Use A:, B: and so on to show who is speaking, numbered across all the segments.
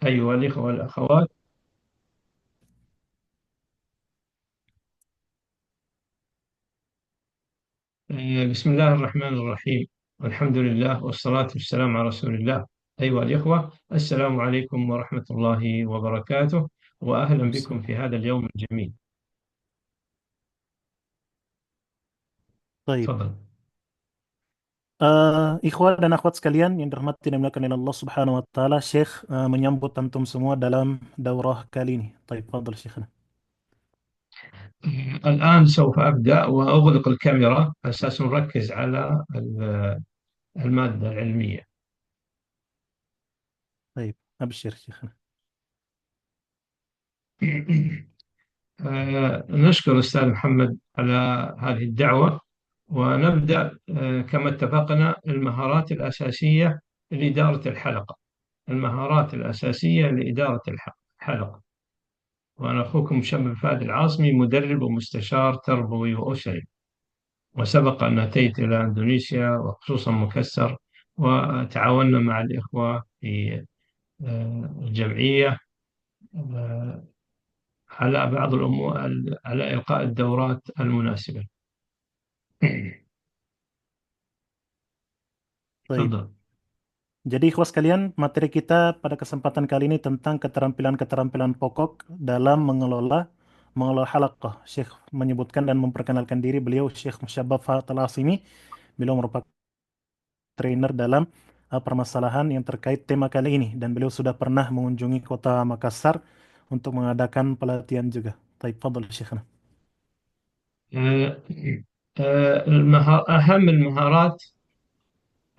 A: أيها الإخوة والأخوات. بسم الله الرحمن الرحيم، والحمد لله والصلاة والسلام على رسول الله. أيها الإخوة، السلام عليكم ورحمة الله وبركاته، وأهلا بكم
B: Bismillah.
A: في هذا اليوم الجميل.
B: Baik.
A: تفضل.
B: Ikhwan dan akhwat sekalian yang dirahmati dan dimuliakan oleh Allah Subhanahu wa taala, Syekh menyambut antum semua dalam daurah kali ini. Baik, fadhil Syekhna.
A: الآن سوف أبدأ وأغلق الكاميرا أساس نركز على المادة العلمية.
B: Baik, absyir Syekhna.
A: نشكر الأستاذ محمد على هذه الدعوة، ونبدأ كما اتفقنا المهارات الأساسية لإدارة الحلقة. المهارات الأساسية لإدارة الحلقة. وأنا أخوكم شاب فادي العاصمي، مدرب ومستشار تربوي وأسري، وسبق أن أتيت إلى إندونيسيا وخصوصا مكسر، وتعاوننا مع الإخوة في الجمعية آه، على بعض الأمور، على إلقاء الدورات المناسبة.
B: Baik.
A: تفضل.
B: Jadi ikhwas sekalian, materi kita pada kesempatan kali ini tentang keterampilan-keterampilan pokok dalam mengelola halaqah. Syekh menyebutkan dan memperkenalkan diri, beliau Syekh Musyabbab Fahad Al-Asimi. Beliau merupakan trainer dalam permasalahan yang terkait tema kali ini, dan beliau sudah pernah mengunjungi kota Makassar untuk mengadakan pelatihan juga. Taib, fadhal Syekhna.
A: آه، أهم المهارات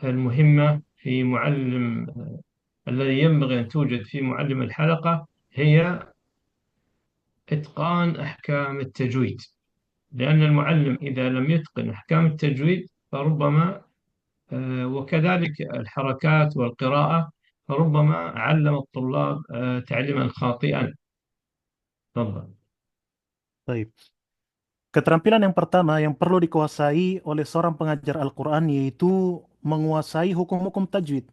A: المهمة في معلم، الذي ينبغي أن توجد في معلم الحلقة، هي إتقان أحكام التجويد. لأن المعلم إذا لم يتقن أحكام التجويد فربما وكذلك الحركات والقراءة، فربما علم الطلاب تعليما خاطئا. تفضل.
B: Taib. Keterampilan yang pertama yang perlu dikuasai oleh seorang pengajar Al-Quran yaitu menguasai hukum-hukum tajwid.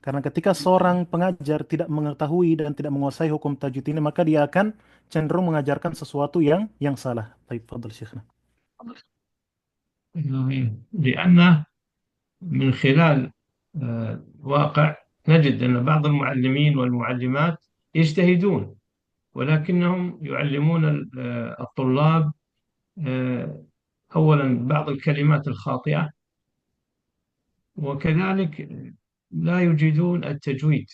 B: Karena ketika seorang pengajar tidak mengetahui dan tidak menguasai hukum tajwid ini, maka dia akan cenderung mengajarkan sesuatu yang salah. Taib, fadhal Syekhna.
A: لأنه من خلال واقع نجد أن بعض المعلمين والمعلمات يجتهدون، ولكنهم يعلمون الطلاب آه، أولا بعض الكلمات الخاطئة، وكذلك لا يجيدون التجويد.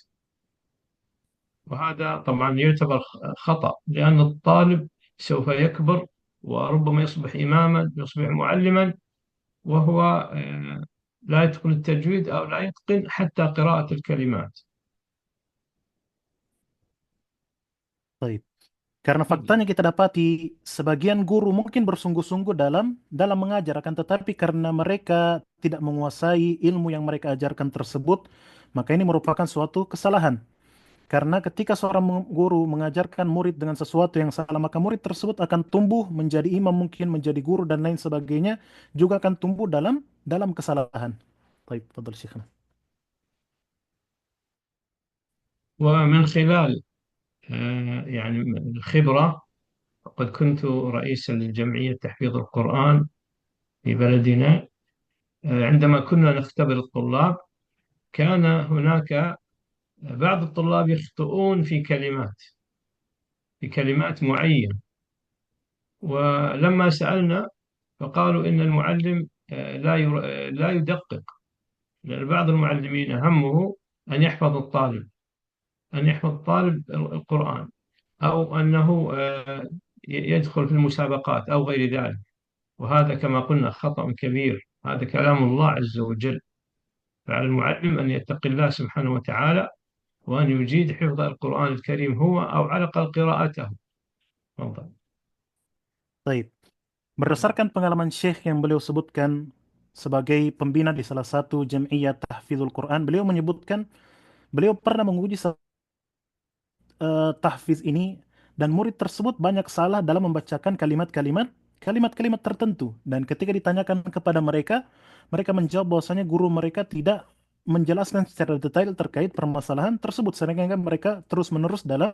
A: وهذا طبعا يعتبر خطأ، لأن الطالب سوف يكبر وربما يصبح إماما، يصبح معلما، وهو لا يتقن التجويد أو لا يتقن حتى قراءة الكلمات.
B: Taib. Karena faktanya kita dapati sebagian guru mungkin bersungguh-sungguh dalam mengajar, akan tetapi karena mereka tidak menguasai ilmu yang mereka ajarkan tersebut, maka ini merupakan suatu kesalahan. Karena ketika seorang guru mengajarkan murid dengan sesuatu yang salah, maka murid tersebut akan tumbuh menjadi imam, mungkin menjadi guru dan lain sebagainya, juga akan tumbuh dalam kesalahan. Baik, fadhil Syekhna.
A: ومن خلال يعني الخبرة، قد كنت رئيسا لجمعية تحفيظ القرآن في بلدنا. عندما كنا نختبر الطلاب، كان هناك بعض الطلاب يخطئون في كلمات معينة، ولما سألنا فقالوا إن المعلم لا يدقق. لأن بعض المعلمين همه أن يحفظ الطالب، أن يحفظ الطالب القرآن، أو أنه يدخل في المسابقات أو غير ذلك. وهذا كما قلنا خطأ كبير، هذا كلام الله عز وجل. فعلى المعلم أن يتقي الله سبحانه وتعالى، وأن يجيد حفظ القرآن الكريم هو، أو على الأقل قراءته. تفضل.
B: Baik. Berdasarkan pengalaman Syekh yang beliau sebutkan sebagai pembina di salah satu Jam'iyah Tahfidzul Quran, beliau menyebutkan beliau pernah menguji tahfiz ini, dan murid tersebut banyak salah dalam membacakan kalimat-kalimat tertentu, dan ketika ditanyakan kepada mereka, mereka menjawab bahwasanya guru mereka tidak menjelaskan secara detail terkait permasalahan tersebut sehingga mereka terus-menerus dalam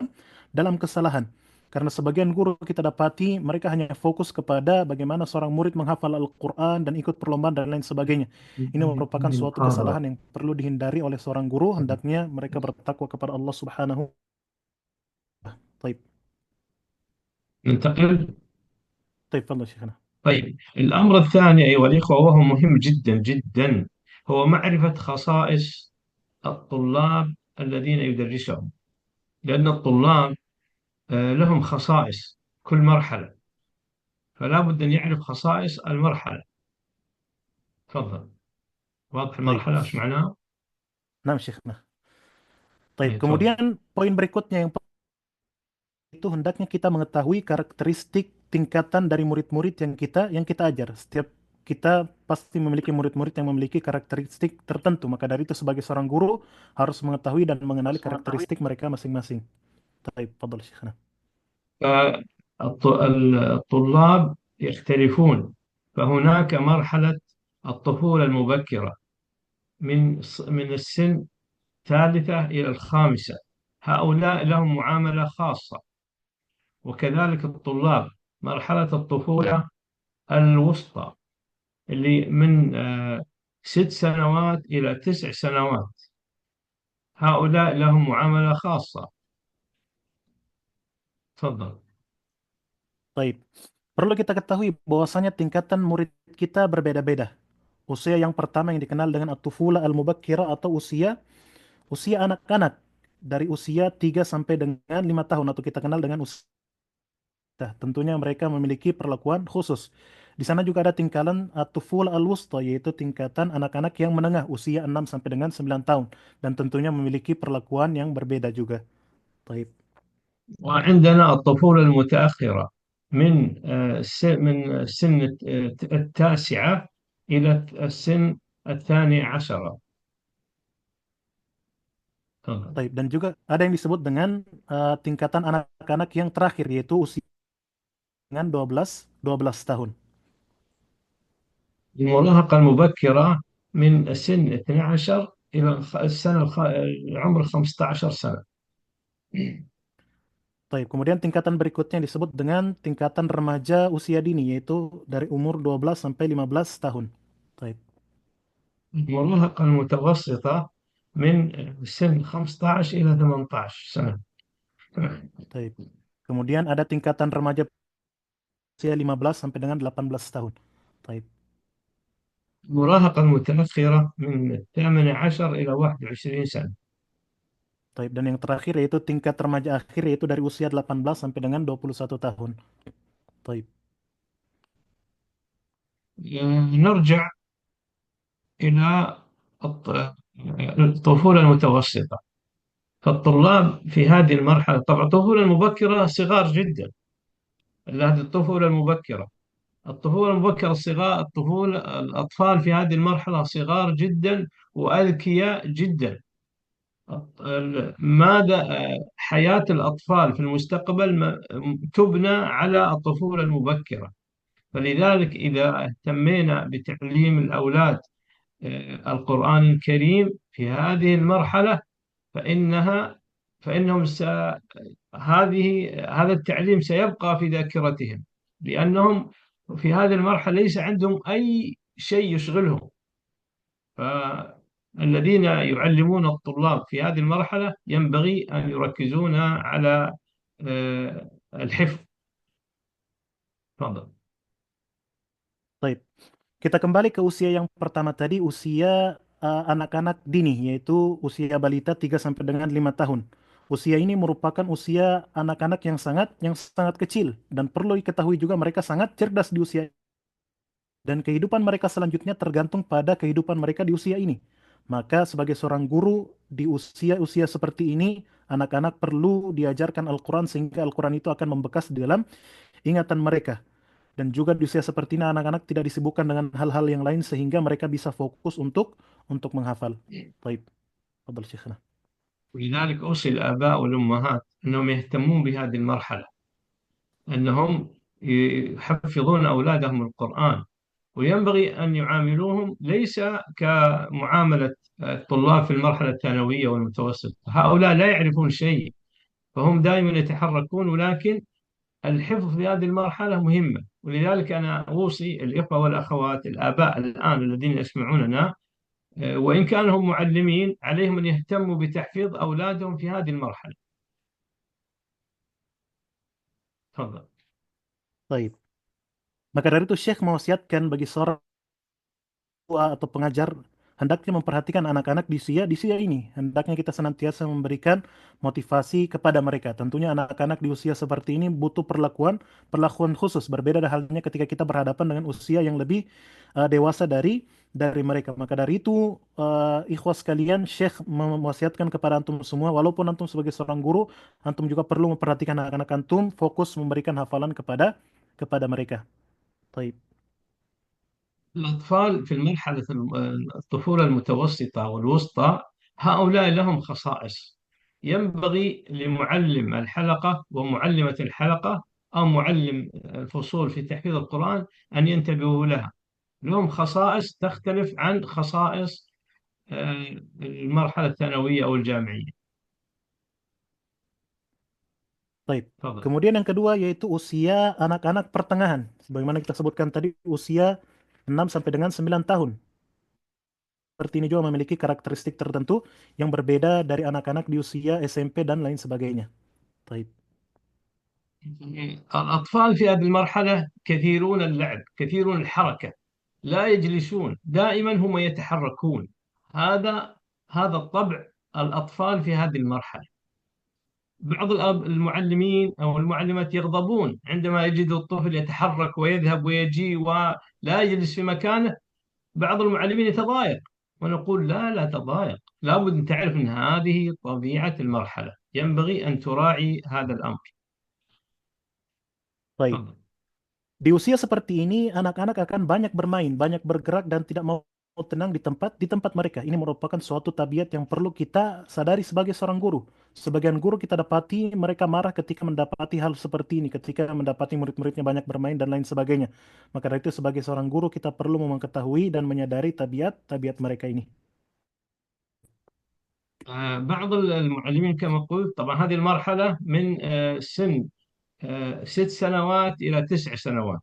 B: dalam kesalahan. Karena sebagian guru kita dapati mereka hanya fokus kepada bagaimana seorang murid menghafal Al-Quran dan ikut perlombaan dan lain sebagainya. Ini merupakan suatu
A: المحاضرة.
B: kesalahan yang perlu dihindari oleh seorang guru. Hendaknya mereka bertakwa kepada Allah Subhanahu. طيب
A: ننتقل.
B: طيب تفضل شيخنا.
A: طيب، الأمر الثاني أيها الإخوة وهو مهم جدا جدا، هو معرفة خصائص الطلاب الذين يدرسهم. لأن الطلاب لهم خصائص كل مرحلة، فلا بد أن يعرف خصائص المرحلة. تفضل. واضح
B: طيب
A: المرحلة إيش معناها؟
B: نعم شيخنا. طيب
A: أي تفضل.
B: kemudian poin berikutnya yang itu hendaknya kita mengetahui karakteristik tingkatan dari murid-murid yang kita ajar. Setiap kita pasti memiliki murid-murid yang memiliki karakteristik tertentu. Maka dari itu sebagai seorang guru harus mengetahui dan mengenali karakteristik mereka masing-masing. طيب تفضل شيخنا.
A: فالطلاب يختلفون، فهناك مرحلة الطفولة المبكرة من السن الثالثة إلى الخامسة، هؤلاء لهم معاملة خاصة. وكذلك الطلاب مرحلة الطفولة الوسطى اللي من 6 سنوات إلى 9 سنوات، هؤلاء لهم معاملة خاصة. تفضل.
B: طيب perlu kita ketahui bahwasanya tingkatan murid kita berbeda-beda. Usia yang pertama yang dikenal dengan at-tufula al-mubakkira atau usia usia anak-anak dari usia 3 sampai dengan 5 tahun atau kita kenal dengan usia. Nah, tentunya mereka memiliki perlakuan khusus. Di sana juga ada tingkatan at-tuful al-wusta, yaitu tingkatan anak-anak yang menengah usia 6 sampai dengan 9 tahun. Dan tentunya memiliki perlakuan yang berbeda juga. Baik.
A: وعندنا الطفولة المتأخرة من السن التاسعة إلى السن الثاني عشرة. تفضل.
B: Baik. Dan juga ada yang disebut dengan tingkatan anak-anak yang terakhir, yaitu usia dengan 12 tahun.
A: المراهقة المبكرة من السن 12 إلى عمر 15 سنة.
B: Baik. Kemudian tingkatan berikutnya disebut dengan tingkatan remaja usia dini, yaitu dari umur 12 sampai 15 tahun. Baik.
A: المراهقة المتوسطة من سن 15 إلى 18 سنة.
B: Baik. Kemudian ada tingkatan remaja usia 15 sampai dengan 18 tahun. Baik.
A: المراهقة المتأخرة من 18 إلى 21 سنة.
B: Baik. Dan yang terakhir yaitu tingkat remaja akhir yaitu dari usia 18 sampai dengan 21 tahun. Baik.
A: نرجع إلى الطفولة المتوسطة. فالطلاب في هذه المرحلة، طبعا الطفولة المبكرة صغار جدا، هذه الطفولة المبكرة. الطفولة المبكرة الصغار، الأطفال في هذه المرحلة صغار جدا وأذكياء جدا. ماذا حياة الأطفال في المستقبل تبنى على الطفولة المبكرة. فلذلك إذا اهتمينا بتعليم الأولاد القرآن الكريم في هذه المرحلة فإنها فإنهم هذا التعليم سيبقى في ذاكرتهم، لأنهم في هذه المرحلة ليس عندهم أي شيء يشغلهم. فالذين يعلمون الطلاب في هذه المرحلة ينبغي أن يركزون على الحفظ. تفضل.
B: Baik. Kita kembali ke usia yang pertama tadi, usia anak-anak dini, yaitu usia balita 3 sampai dengan 5 tahun. Usia ini merupakan usia anak-anak yang sangat kecil dan perlu diketahui juga mereka sangat cerdas di usia dan kehidupan mereka selanjutnya tergantung pada kehidupan mereka di usia ini. Maka sebagai seorang guru di usia-usia seperti ini, anak-anak perlu diajarkan Al-Quran sehingga Al-Quran itu akan membekas di dalam ingatan mereka. Dan juga di usia seperti ini anak-anak tidak disibukkan dengan hal-hal yang lain sehingga mereka bisa fokus untuk menghafal. Baik, Fadal Syekhna.
A: ولذلك أوصي الآباء والأمهات أنهم يهتمون بهذه المرحلة، أنهم يحفظون أولادهم القرآن وينبغي أن يعاملوهم ليس كمعاملة الطلاب في المرحلة الثانوية والمتوسطة. هؤلاء لا يعرفون شيء، فهم دائما يتحركون، ولكن الحفظ في هذه المرحلة مهمة. ولذلك أنا أوصي الإخوة والأخوات الآباء الآن الذين يسمعوننا، وإن كانوا هم معلمين، عليهم أن يهتموا بتحفيظ أولادهم في هذه المرحلة. تفضل.
B: Baik. Maka dari itu Syekh mewasiatkan bagi seorang tua atau pengajar hendaknya memperhatikan anak-anak di usia ini. Hendaknya kita senantiasa memberikan motivasi kepada mereka. Tentunya anak-anak di usia seperti ini butuh perlakuan khusus. Berbeda halnya ketika kita berhadapan dengan usia yang lebih dewasa dari mereka. Maka dari itu, ikhwas sekalian, Syekh mewasiatkan kepada antum semua, walaupun antum sebagai seorang guru, antum juga perlu memperhatikan anak-anak antum, fokus memberikan hafalan kepada mereka. Baik.
A: الأطفال في المرحلة الطفولة المتوسطة والوسطى، هؤلاء لهم خصائص. ينبغي لمعلم الحلقة ومعلمة الحلقة أو معلم الفصول في تحفيظ القرآن أن ينتبهوا لها. لهم خصائص تختلف عن خصائص المرحلة الثانوية أو الجامعية.
B: Baik.
A: تفضل.
B: Kemudian yang kedua yaitu usia anak-anak pertengahan. Sebagaimana kita sebutkan tadi, usia 6 sampai dengan 9 tahun. Seperti ini juga memiliki karakteristik tertentu yang berbeda dari anak-anak di usia SMP dan lain sebagainya. Baik.
A: الأطفال في هذه المرحلة كثيرون اللعب، كثيرون الحركة، لا يجلسون، دائما هم يتحركون. هذا هذا الطبع الأطفال في هذه المرحلة. بعض المعلمين أو المعلمات يغضبون عندما يجدوا الطفل يتحرك ويذهب ويجي ولا يجلس في مكانه. بعض المعلمين يتضايق، ونقول لا تضايق، لابد أن تعرف أن هذه طبيعة المرحلة، ينبغي أن تراعي هذا الأمر.
B: Baik.
A: تفضل.
B: Di usia seperti ini, anak-anak akan banyak bermain, banyak bergerak dan tidak mau tenang di tempat mereka. Ini merupakan suatu tabiat yang perlu kita sadari sebagai seorang guru. Sebagian guru kita dapati mereka marah ketika mendapati hal seperti ini, ketika mendapati murid-muridnya banyak bermain dan lain sebagainya. Maka dari itu sebagai seorang guru kita perlu mengetahui dan menyadari tabiat-tabiat mereka ini.
A: بعض المعلمين كما قلت، طبعا هذه المرحلة من سن 6 سنوات إلى 9 سنوات.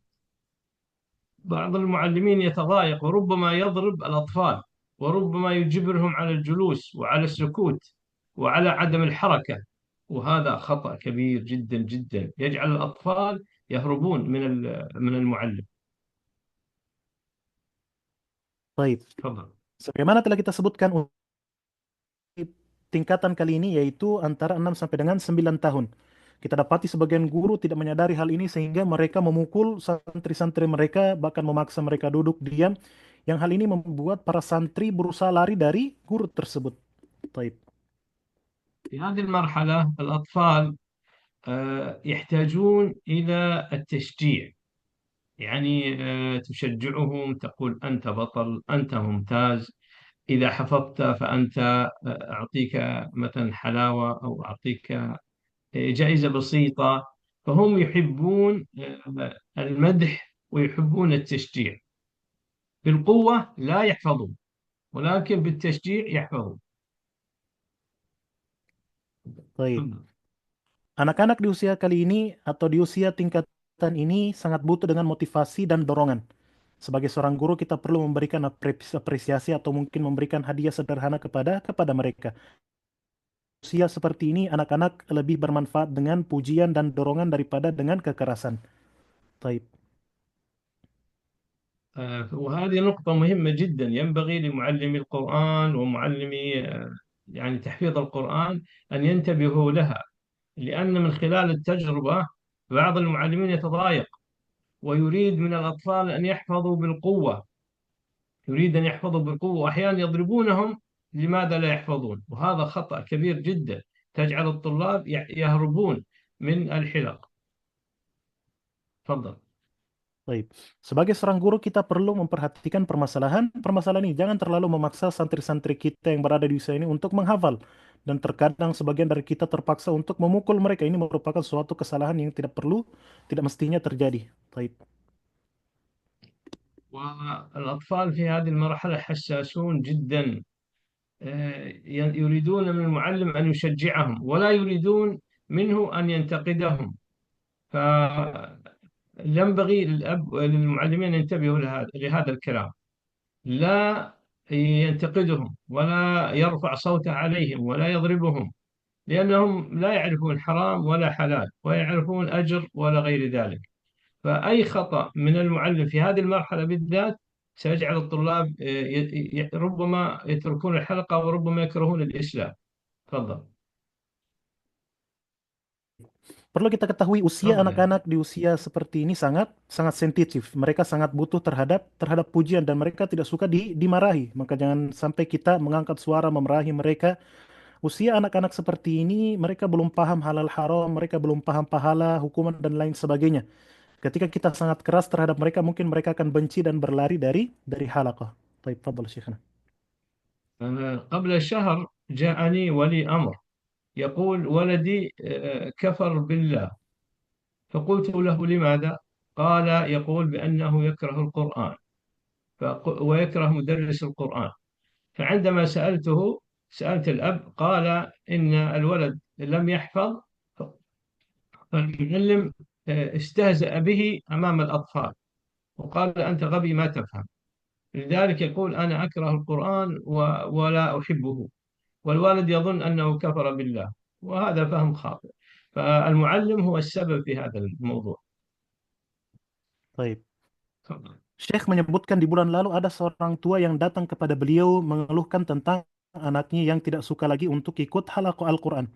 A: بعض المعلمين يتضايق وربما يضرب الأطفال، وربما يجبرهم على الجلوس وعلى السكوت وعلى عدم الحركة، وهذا خطأ كبير جدا جدا، يجعل الأطفال يهربون من المعلم.
B: Baik.
A: تفضل.
B: Sebagaimana telah kita sebutkan tingkatan kali ini yaitu antara 6 sampai dengan 9 tahun. Kita dapati sebagian guru tidak menyadari hal ini sehingga mereka memukul santri-santri mereka, bahkan memaksa mereka duduk diam, yang hal ini membuat para santri berusaha lari dari guru tersebut. Taib.
A: في هذه المرحلة الأطفال يحتاجون إلى التشجيع، يعني تشجعهم، تقول أنت بطل، أنت ممتاز، إذا حفظت فأنت أعطيك مثلا حلاوة، أو أعطيك جائزة بسيطة. فهم يحبون المدح ويحبون التشجيع. بالقوة لا يحفظون، ولكن بالتشجيع يحفظون.
B: Baik. Anak-anak di usia kali ini atau di usia tingkatan ini sangat butuh dengan motivasi dan dorongan. Sebagai seorang guru kita perlu memberikan apresiasi atau mungkin memberikan hadiah sederhana kepada mereka. Usia seperti ini anak-anak lebih bermanfaat dengan pujian dan dorongan daripada dengan kekerasan. Taib.
A: وهذه نقطة مهمة جدا، ينبغي لمعلمي القرآن ومعلمي يعني تحفيظ القرآن أن ينتبهوا لها. لأن من خلال التجربة بعض المعلمين يتضايق ويريد من الأطفال أن يحفظوا بالقوة، يريد أن يحفظوا بالقوة، وأحيانا يضربونهم لماذا لا يحفظون، وهذا خطأ كبير جدا، تجعل الطلاب يهربون من الحلق. تفضل.
B: Baik. Sebagai seorang guru kita perlu memperhatikan permasalahan ini. Jangan terlalu memaksa santri-santri kita yang berada di usia ini untuk menghafal. Dan terkadang sebagian dari kita terpaksa untuk memukul mereka. Ini merupakan suatu kesalahan yang tidak mestinya terjadi. Baik.
A: والأطفال في هذه المرحلة حساسون جدا. يريدون من المعلم أن يشجعهم، ولا يريدون منه أن ينتقدهم. فينبغي للأب للمعلمين أن ينتبهوا لهذا الكلام. لا ينتقدهم ولا يرفع صوته عليهم ولا يضربهم، لأنهم لا يعرفون حرام ولا حلال، ويعرفون أجر ولا غير ذلك. فأي خطأ من المعلم في هذه المرحلة بالذات سيجعل الطلاب ربما يتركون الحلقة وربما يكرهون الإسلام. تفضل.
B: Perlu kita ketahui usia
A: تفضل.
B: anak-anak di usia seperti ini sangat sangat sensitif. Mereka sangat butuh terhadap pujian dan mereka tidak suka dimarahi. Maka jangan sampai kita mengangkat suara memarahi mereka. Usia anak-anak seperti ini mereka belum paham halal haram, mereka belum paham pahala, hukuman dan lain sebagainya. Ketika kita sangat keras terhadap mereka, mungkin mereka akan benci dan berlari dari halaqah. Baik, tafadhal Syekhana.
A: قبل شهر جاءني ولي أمر يقول ولدي كفر بالله. فقلت له لماذا؟ قال يقول بأنه يكره القرآن ويكره مدرس القرآن. فعندما سألت الأب قال إن الولد لم يحفظ، فالمعلم استهزأ به أمام الأطفال وقال أنت غبي ما تفهم. لذلك يقول أنا أكره القرآن ولا أحبه، والوالد يظن أنه كفر بالله، وهذا فهم خاطئ. فالمعلم هو السبب في هذا الموضوع.
B: Baik.
A: تفضل.
B: Syekh menyebutkan di bulan lalu ada seorang tua yang datang kepada beliau mengeluhkan tentang anaknya yang tidak suka lagi untuk ikut halaqah Al-Quran.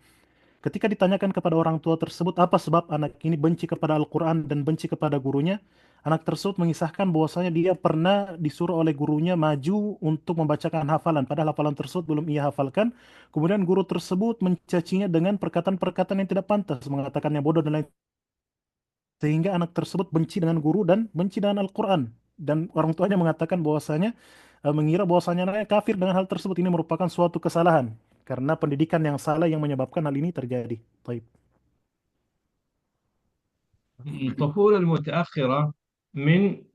B: Ketika ditanyakan kepada orang tua tersebut apa sebab anak ini benci kepada Al-Quran dan benci kepada gurunya, anak tersebut mengisahkan bahwasanya dia pernah disuruh oleh gurunya maju untuk membacakan hafalan, padahal hafalan tersebut belum ia hafalkan. Kemudian guru tersebut mencacinya dengan perkataan-perkataan yang tidak pantas, mengatakannya bodoh dan lain, sehingga anak tersebut benci dengan guru dan benci dengan Al-Quran. Dan orang tuanya mengatakan bahwasanya mengira bahwasanya anaknya kafir dengan hal tersebut. Ini merupakan suatu kesalahan karena pendidikan yang salah yang menyebabkan hal ini terjadi. Baik.
A: الطفولة المتأخرة من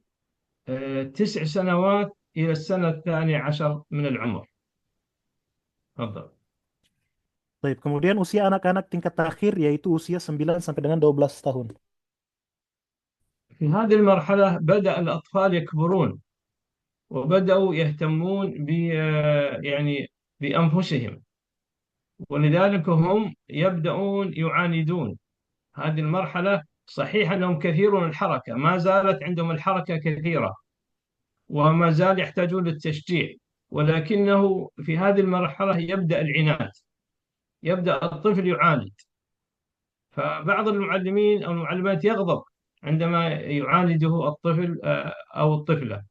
A: 9 سنوات إلى السنة 12 من العمر. تفضل.
B: Baik, kemudian usia anak-anak tingkat akhir yaitu usia 9 sampai dengan 12 tahun.
A: في هذه المرحلة بدأ الأطفال يكبرون وبدأوا يهتمون يعني بأنفسهم، ولذلك هم يبدأون يعاندون. هذه المرحلة صحيح أنهم كثيرون الحركة، ما زالت عندهم الحركة كثيرة وما زال يحتاجون للتشجيع، ولكنه في هذه المرحلة يبدأ العناد، يبدأ الطفل يعاند. فبعض المعلمين أو المعلمات يغضب عندما يعانده الطفل أو الطفلة،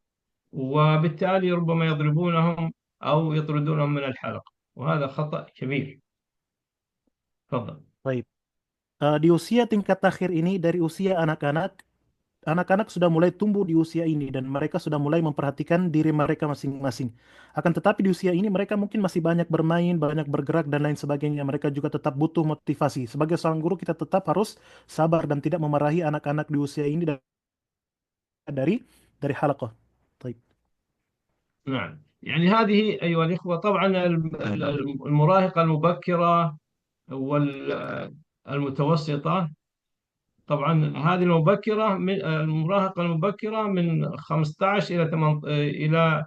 A: وبالتالي ربما يضربونهم أو يطردونهم من الحلقة، وهذا خطأ كبير. تفضل.
B: Baik. Di usia tingkat akhir ini dari usia anak-anak, anak-anak sudah mulai tumbuh di usia ini dan mereka sudah mulai memperhatikan diri mereka masing-masing. Akan tetapi di usia ini mereka mungkin masih banyak bermain, banyak bergerak dan lain sebagainya. Mereka juga tetap butuh motivasi. Sebagai seorang guru kita tetap harus sabar dan tidak memarahi anak-anak di usia ini dari dari halaqah. Baik.
A: نعم، يعني هذه أيها الإخوة طبعا المراهقة المبكرة والمتوسطة. طبعا هذه المبكرة من المراهقة المبكرة من 15 إلى 8 إلى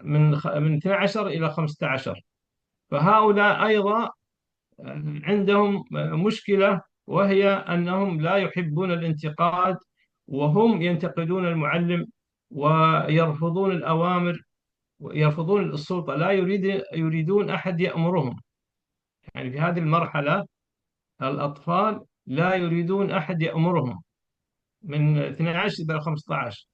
A: من 12 إلى 15. فهؤلاء أيضا عندهم مشكلة، وهي أنهم لا يحبون الانتقاد، وهم ينتقدون المعلم ويرفضون الأوامر ويرفضون السلطة، لا يريدون أحد يأمرهم. يعني في هذه المرحلة الأطفال لا يريدون أحد يأمرهم من 12 إلى 15،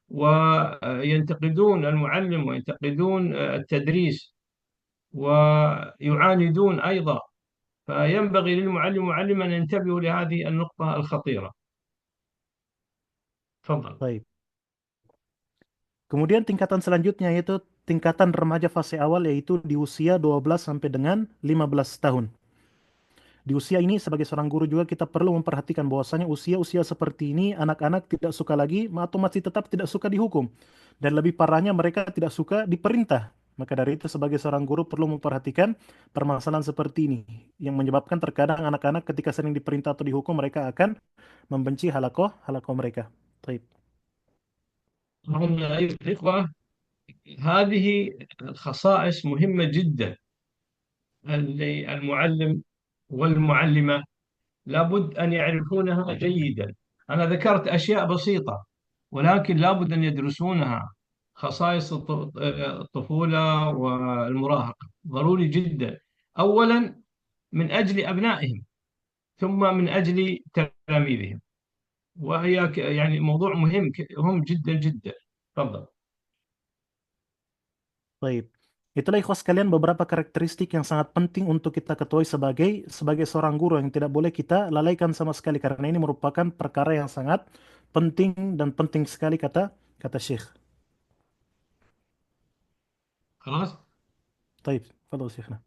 A: وينتقدون المعلم وينتقدون التدريس ويعاندون أيضا. فينبغي للمعلم والمعلم أن ينتبهوا لهذه النقطة الخطيرة. تفضل.
B: Baik. Kemudian tingkatan selanjutnya yaitu tingkatan remaja fase awal yaitu di usia 12 sampai dengan 15 tahun. Di usia ini sebagai seorang guru juga kita perlu memperhatikan bahwasanya usia-usia seperti ini anak-anak tidak suka lagi atau masih tetap tidak suka dihukum. Dan lebih parahnya mereka tidak suka diperintah. Maka dari itu sebagai seorang guru perlu memperhatikan permasalahan seperti ini yang menyebabkan terkadang anak-anak ketika sering diperintah atau dihukum mereka akan membenci halakoh mereka. Baik.
A: طبعاً أيها الإخوة، هذه الخصائص مهمة جدا. المعلم والمعلمة لابد أن يعرفونها جيدا. أنا ذكرت أشياء بسيطة، ولكن لابد أن يدرسونها. خصائص الطفولة والمراهقة ضروري جدا، أولا من أجل أبنائهم، ثم من أجل تلاميذهم. وهي يعني موضوع مهم جدا جدا. تفضل.
B: Baik. Itulah ikhwas sekalian beberapa karakteristik yang sangat penting untuk kita ketahui sebagai seorang guru yang tidak boleh kita lalaikan sama sekali karena ini merupakan perkara yang sangat penting dan penting sekali kata kata Syekh.
A: خلاص.
B: طيب تفضل شيخنا.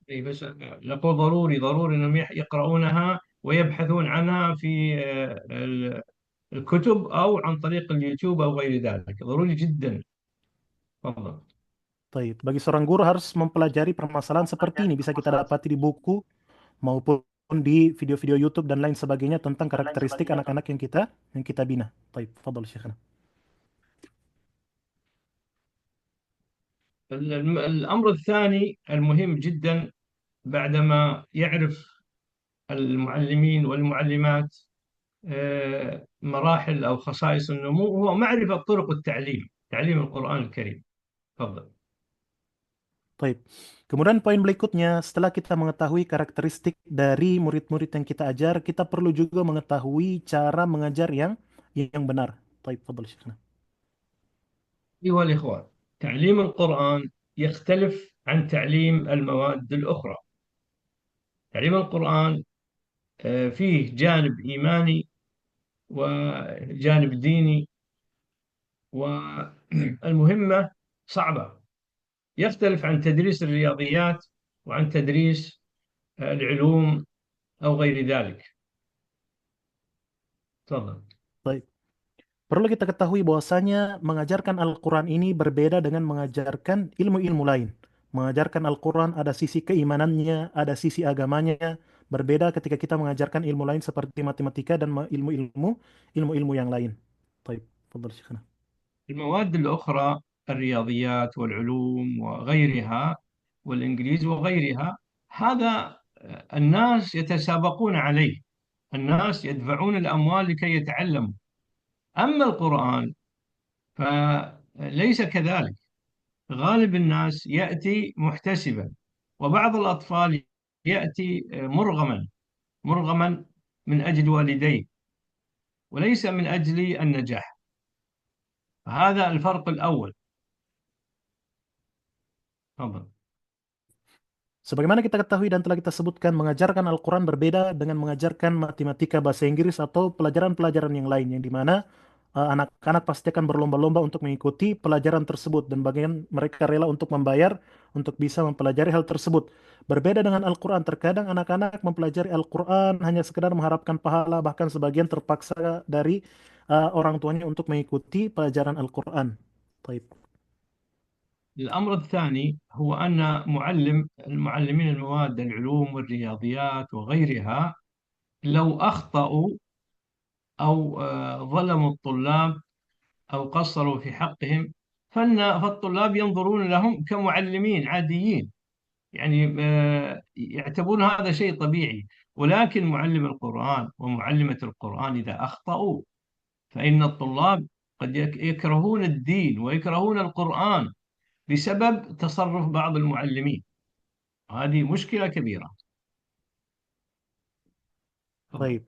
A: اي بس نقول ضروري انهم يقرؤونها ويبحثون عنها في الكتب او عن طريق اليوتيوب او غير ذلك، ضروري جدا. تفضل.
B: طيب, bagi seorang guru harus mempelajari permasalahan seperti ini bisa kita dapati di buku maupun di video-video YouTube dan lain sebagainya tentang karakteristik anak-anak yang kita bina. طيب تفضل شيخنا.
A: الامر الثاني المهم جدا بعدما يعرف المعلمين والمعلمات مراحل او خصائص النمو هو معرفة طرق التعليم، تعليم القرآن الكريم. تفضل.
B: Baik. Kemudian poin berikutnya, setelah kita mengetahui karakteristik dari murid-murid yang kita ajar, kita perlu juga mengetahui cara mengajar yang benar. Baik, fadhal Syekhna.
A: أيها الإخوة، تعليم القرآن يختلف عن تعليم المواد الأخرى. تعليم القرآن فيه جانب إيماني وجانب ديني، والمهمة صعبة. يختلف عن تدريس الرياضيات وعن تدريس العلوم أو غير ذلك. تفضل.
B: Baik. Perlu kita ketahui bahwasanya mengajarkan Al-Quran ini berbeda dengan mengajarkan ilmu-ilmu lain. Mengajarkan Al-Quran ada sisi keimanannya, ada sisi agamanya, berbeda ketika kita mengajarkan ilmu lain seperti matematika dan ilmu-ilmu yang lain. Baik, fadhal Syekhna.
A: المواد الأخرى، الرياضيات والعلوم وغيرها والإنجليزي وغيرها، هذا الناس يتسابقون عليه، الناس يدفعون الأموال لكي يتعلموا. أما القرآن فليس كذلك. غالب الناس يأتي محتسبا، وبعض الأطفال يأتي مرغما من أجل والديه، وليس من أجل النجاح. هذا الفرق الأول. تفضل.
B: Sebagaimana kita ketahui dan telah kita sebutkan, mengajarkan Al-Quran berbeda dengan mengajarkan matematika, bahasa Inggris, atau pelajaran-pelajaran yang lain, yang dimana anak-anak pasti akan berlomba-lomba untuk mengikuti pelajaran tersebut, dan bagian mereka rela untuk membayar untuk bisa mempelajari hal tersebut. Berbeda dengan Al-Quran, terkadang anak-anak mempelajari Al-Quran hanya sekedar mengharapkan pahala, bahkan sebagian terpaksa dari orang tuanya untuk mengikuti pelajaran Al-Quran. Baik.
A: الأمر الثاني هو أن المعلمين المواد العلوم والرياضيات وغيرها لو أخطأوا أو ظلموا الطلاب أو قصروا في حقهم، فالطلاب ينظرون لهم كمعلمين عاديين، يعني يعتبرون هذا شيء طبيعي. ولكن معلم القرآن ومعلمة القرآن إذا أخطأوا فإن الطلاب قد يكرهون الدين ويكرهون القرآن بسبب تصرف بعض المعلمين. هذه مشكلة كبيرة. تفضل.
B: Baik.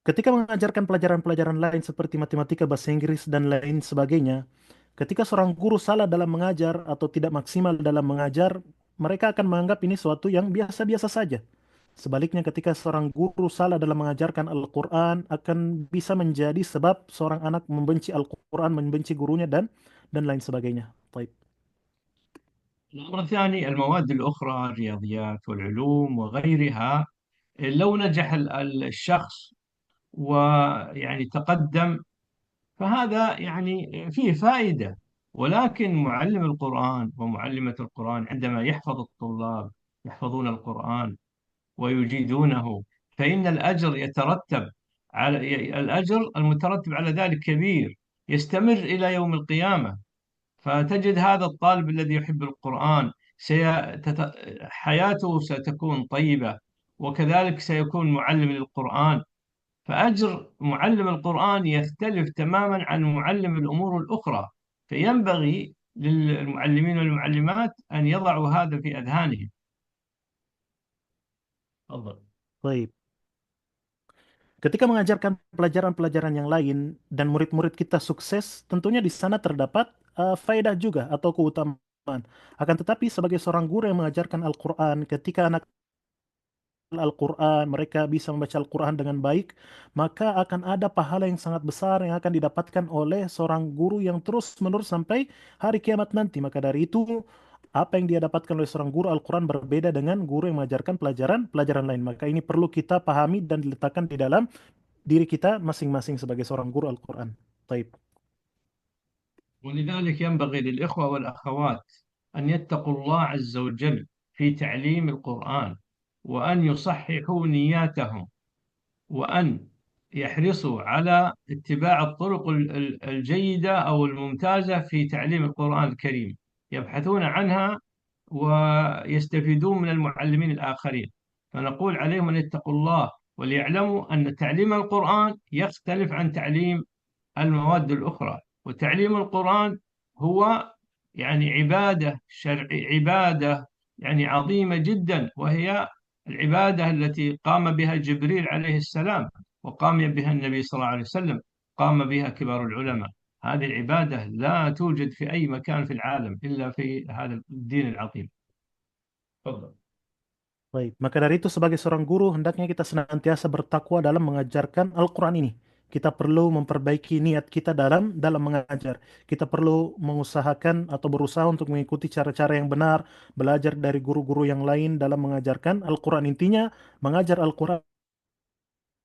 B: Ketika mengajarkan pelajaran-pelajaran lain seperti matematika, bahasa Inggris, dan lain sebagainya, ketika seorang guru salah dalam mengajar atau tidak maksimal dalam mengajar, mereka akan menganggap ini suatu yang biasa-biasa saja. Sebaliknya, ketika seorang guru salah dalam mengajarkan Al-Quran, akan bisa menjadi sebab seorang anak membenci Al-Quran, membenci gurunya, dan lain sebagainya. Baik.
A: الأمر الثاني، المواد الأخرى، الرياضيات والعلوم وغيرها، لو نجح الشخص ويعني تقدم، فهذا يعني فيه فائدة. ولكن معلم القرآن ومعلمة القرآن عندما يحفظ الطلاب، يحفظون القرآن ويجيدونه، فإن الأجر يترتب على الأجر المترتب على ذلك كبير، يستمر إلى يوم القيامة. فتجد هذا الطالب الذي يحب القرآن حياته ستكون طيبة، وكذلك سيكون معلم للقرآن. فأجر معلم القرآن يختلف تماما عن معلم الأمور الأخرى. فينبغي للمعلمين والمعلمات أن يضعوا هذا في أذهانهم. تفضل.
B: Baik. Ketika mengajarkan pelajaran-pelajaran yang lain dan murid-murid kita sukses, tentunya di sana terdapat faedah juga atau keutamaan. Akan tetapi sebagai seorang guru yang mengajarkan Al-Quran, ketika anak Al-Quran, mereka bisa membaca Al-Quran dengan baik, maka akan ada pahala yang sangat besar yang akan didapatkan oleh seorang guru yang terus-menerus sampai hari kiamat nanti. Maka dari itu, apa yang dia dapatkan oleh seorang guru Al-Quran berbeda dengan guru yang mengajarkan pelajaran-pelajaran lain. Maka ini perlu kita pahami dan diletakkan di dalam diri kita masing-masing sebagai seorang guru Al-Quran. Taib.
A: ولذلك ينبغي للإخوة والأخوات أن يتقوا الله عز وجل في تعليم القرآن، وأن يصححوا نياتهم، وأن يحرصوا على اتباع الطرق الجيدة أو الممتازة في تعليم القرآن الكريم، يبحثون عنها ويستفيدون من المعلمين الآخرين. فنقول عليهم أن يتقوا الله، وليعلموا أن تعليم القرآن يختلف عن تعليم المواد الأخرى. وتعليم القرآن هو يعني عبادة عبادة يعني عظيمة جدا، وهي العبادة التي قام بها جبريل عليه السلام، وقام بها النبي صلى الله عليه وسلم، قام بها كبار العلماء. هذه العبادة لا توجد في أي مكان في العالم إلا في هذا الدين العظيم. تفضل.
B: Baik, maka dari itu sebagai seorang guru hendaknya kita senantiasa bertakwa dalam mengajarkan Al-Quran ini. Kita perlu memperbaiki niat kita dalam mengajar. Kita perlu mengusahakan atau berusaha untuk mengikuti cara-cara yang benar, belajar dari guru-guru yang lain dalam mengajarkan Al-Quran. Intinya mengajar Al-Quran,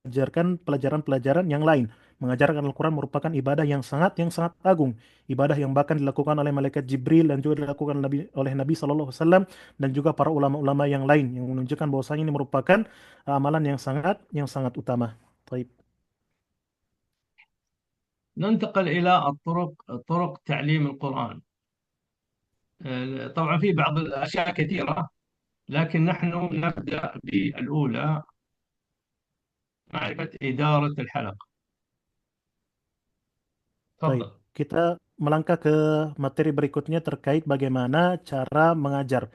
B: mengajarkan pelajaran-pelajaran yang lain. Mengajarkan Al-Quran merupakan ibadah yang sangat agung, ibadah yang bahkan dilakukan oleh malaikat Jibril dan juga dilakukan oleh Nabi Shallallahu Alaihi Wasallam dan juga para ulama-ulama yang lain yang menunjukkan bahwasanya ini merupakan amalan yang sangat utama. Baik.
A: ننتقل إلى طرق تعليم القرآن. طبعا في بعض الأشياء كثيرة، لكن نحن نبدأ بالأولى، معرفة إدارة الحلقة.
B: Baik.
A: تفضل.
B: Kita melangkah ke materi berikutnya terkait bagaimana cara mengajar.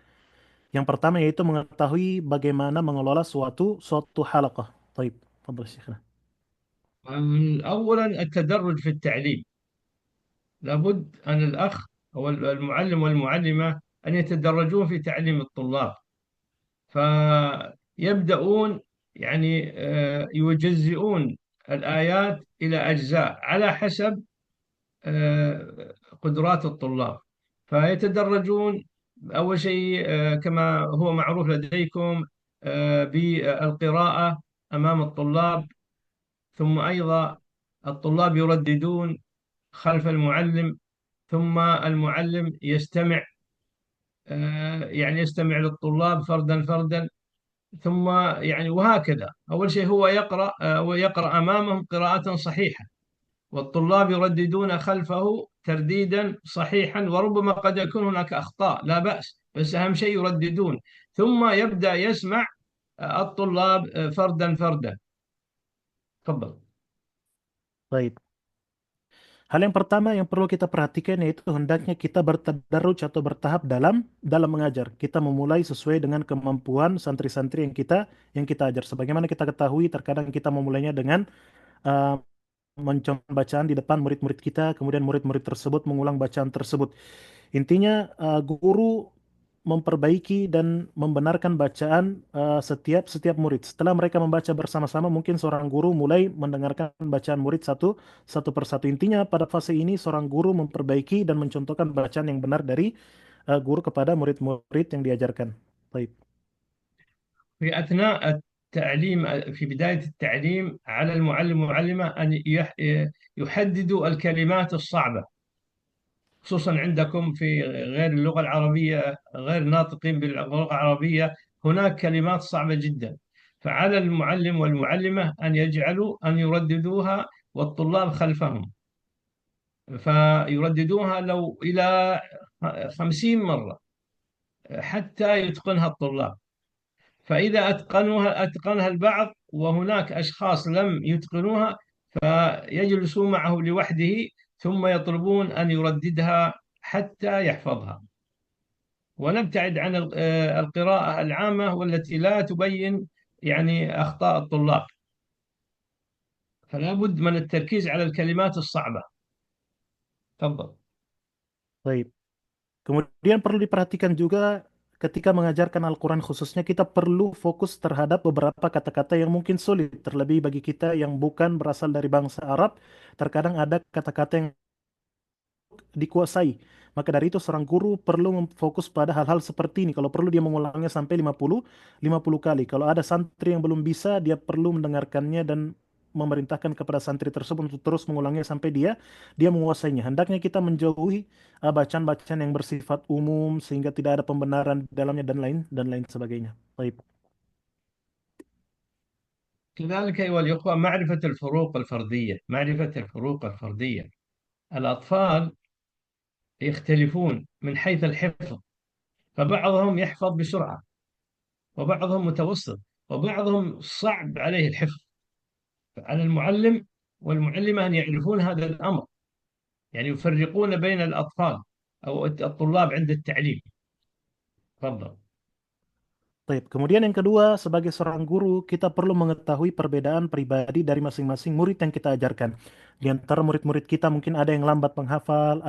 B: Yang pertama yaitu mengetahui bagaimana mengelola suatu halaqah. Baik. Fadhal Syekhna.
A: أولا التدرج في التعليم. لابد أن الأخ أو المعلم والمعلمة أن يتدرجون في تعليم الطلاب. فيبدأون يعني يجزئون الآيات إلى أجزاء على حسب قدرات الطلاب. فيتدرجون. أول شيء كما هو معروف لديكم بالقراءة أمام الطلاب، ثم أيضا الطلاب يرددون خلف المعلم، ثم المعلم يستمع، يعني يستمع للطلاب فردا فردا، ثم يعني وهكذا. أول شيء هو يقرأ ويقرأ أمامهم قراءة صحيحة، والطلاب يرددون خلفه ترديدا صحيحا، وربما قد يكون هناك أخطاء، لا بأس، بس أهم شيء يرددون. ثم يبدأ يسمع الطلاب فردا فردا. تفضل.
B: Baik. Hal yang pertama yang perlu kita perhatikan yaitu hendaknya kita bertadarruj atau bertahap dalam mengajar. Kita memulai sesuai dengan kemampuan santri-santri yang kita ajar. Sebagaimana kita ketahui, terkadang kita memulainya dengan uh, mencontoh bacaan di depan murid-murid kita, kemudian murid-murid tersebut mengulang bacaan tersebut. Intinya guru memperbaiki dan membenarkan bacaan setiap murid. Setelah mereka membaca bersama-sama, mungkin seorang guru mulai mendengarkan bacaan murid satu persatu. Intinya pada fase ini seorang guru memperbaiki dan mencontohkan bacaan yang benar dari guru kepada murid-murid yang diajarkan. Baik.
A: في أثناء التعليم، في بداية التعليم، على المعلم والمعلمة أن يحددوا الكلمات الصعبة، خصوصا عندكم في غير اللغة العربية، غير ناطقين باللغة العربية، هناك كلمات صعبة جدا. فعلى المعلم والمعلمة أن يجعلوا أن يرددوها والطلاب خلفهم، فيرددوها لو إلى 50 مرة حتى يتقنها الطلاب. فإذا أتقنها البعض وهناك أشخاص لم يتقنوها، فيجلسوا معه لوحده ثم يطلبون أن يرددها حتى يحفظها. ونبتعد عن القراءة العامة والتي لا تبين يعني أخطاء الطلاب. فلا بد من التركيز على الكلمات الصعبة. تفضل.
B: Baik. Kemudian perlu diperhatikan juga ketika mengajarkan Al-Quran khususnya kita perlu fokus terhadap beberapa kata-kata yang mungkin sulit. Terlebih bagi kita yang bukan berasal dari bangsa Arab, terkadang ada kata-kata yang dikuasai. Maka dari itu seorang guru perlu fokus pada hal-hal seperti ini. Kalau perlu dia mengulangnya sampai 50 kali. Kalau ada santri yang belum bisa, dia perlu mendengarkannya dan memerintahkan kepada santri tersebut untuk terus mengulangnya sampai dia menguasainya. Hendaknya kita menjauhi bacaan-bacaan yang bersifat umum sehingga tidak ada pembenaran di dalamnya dan lain sebagainya. Baik.
A: كذلك أيها الأخوة، معرفة الفروق الفردية، معرفة الفروق الفردية. الأطفال يختلفون من حيث الحفظ، فبعضهم يحفظ بسرعة، وبعضهم متوسط، وبعضهم صعب عليه الحفظ. فعلى المعلم والمعلمة أن يعرفون هذا الأمر، يعني يفرقون بين الأطفال أو الطلاب عند التعليم. تفضل.
B: Baik. Kemudian yang kedua, sebagai seorang guru, kita perlu mengetahui perbedaan pribadi dari masing-masing murid yang kita ajarkan. Di antara murid-murid kita mungkin ada yang lambat menghafal,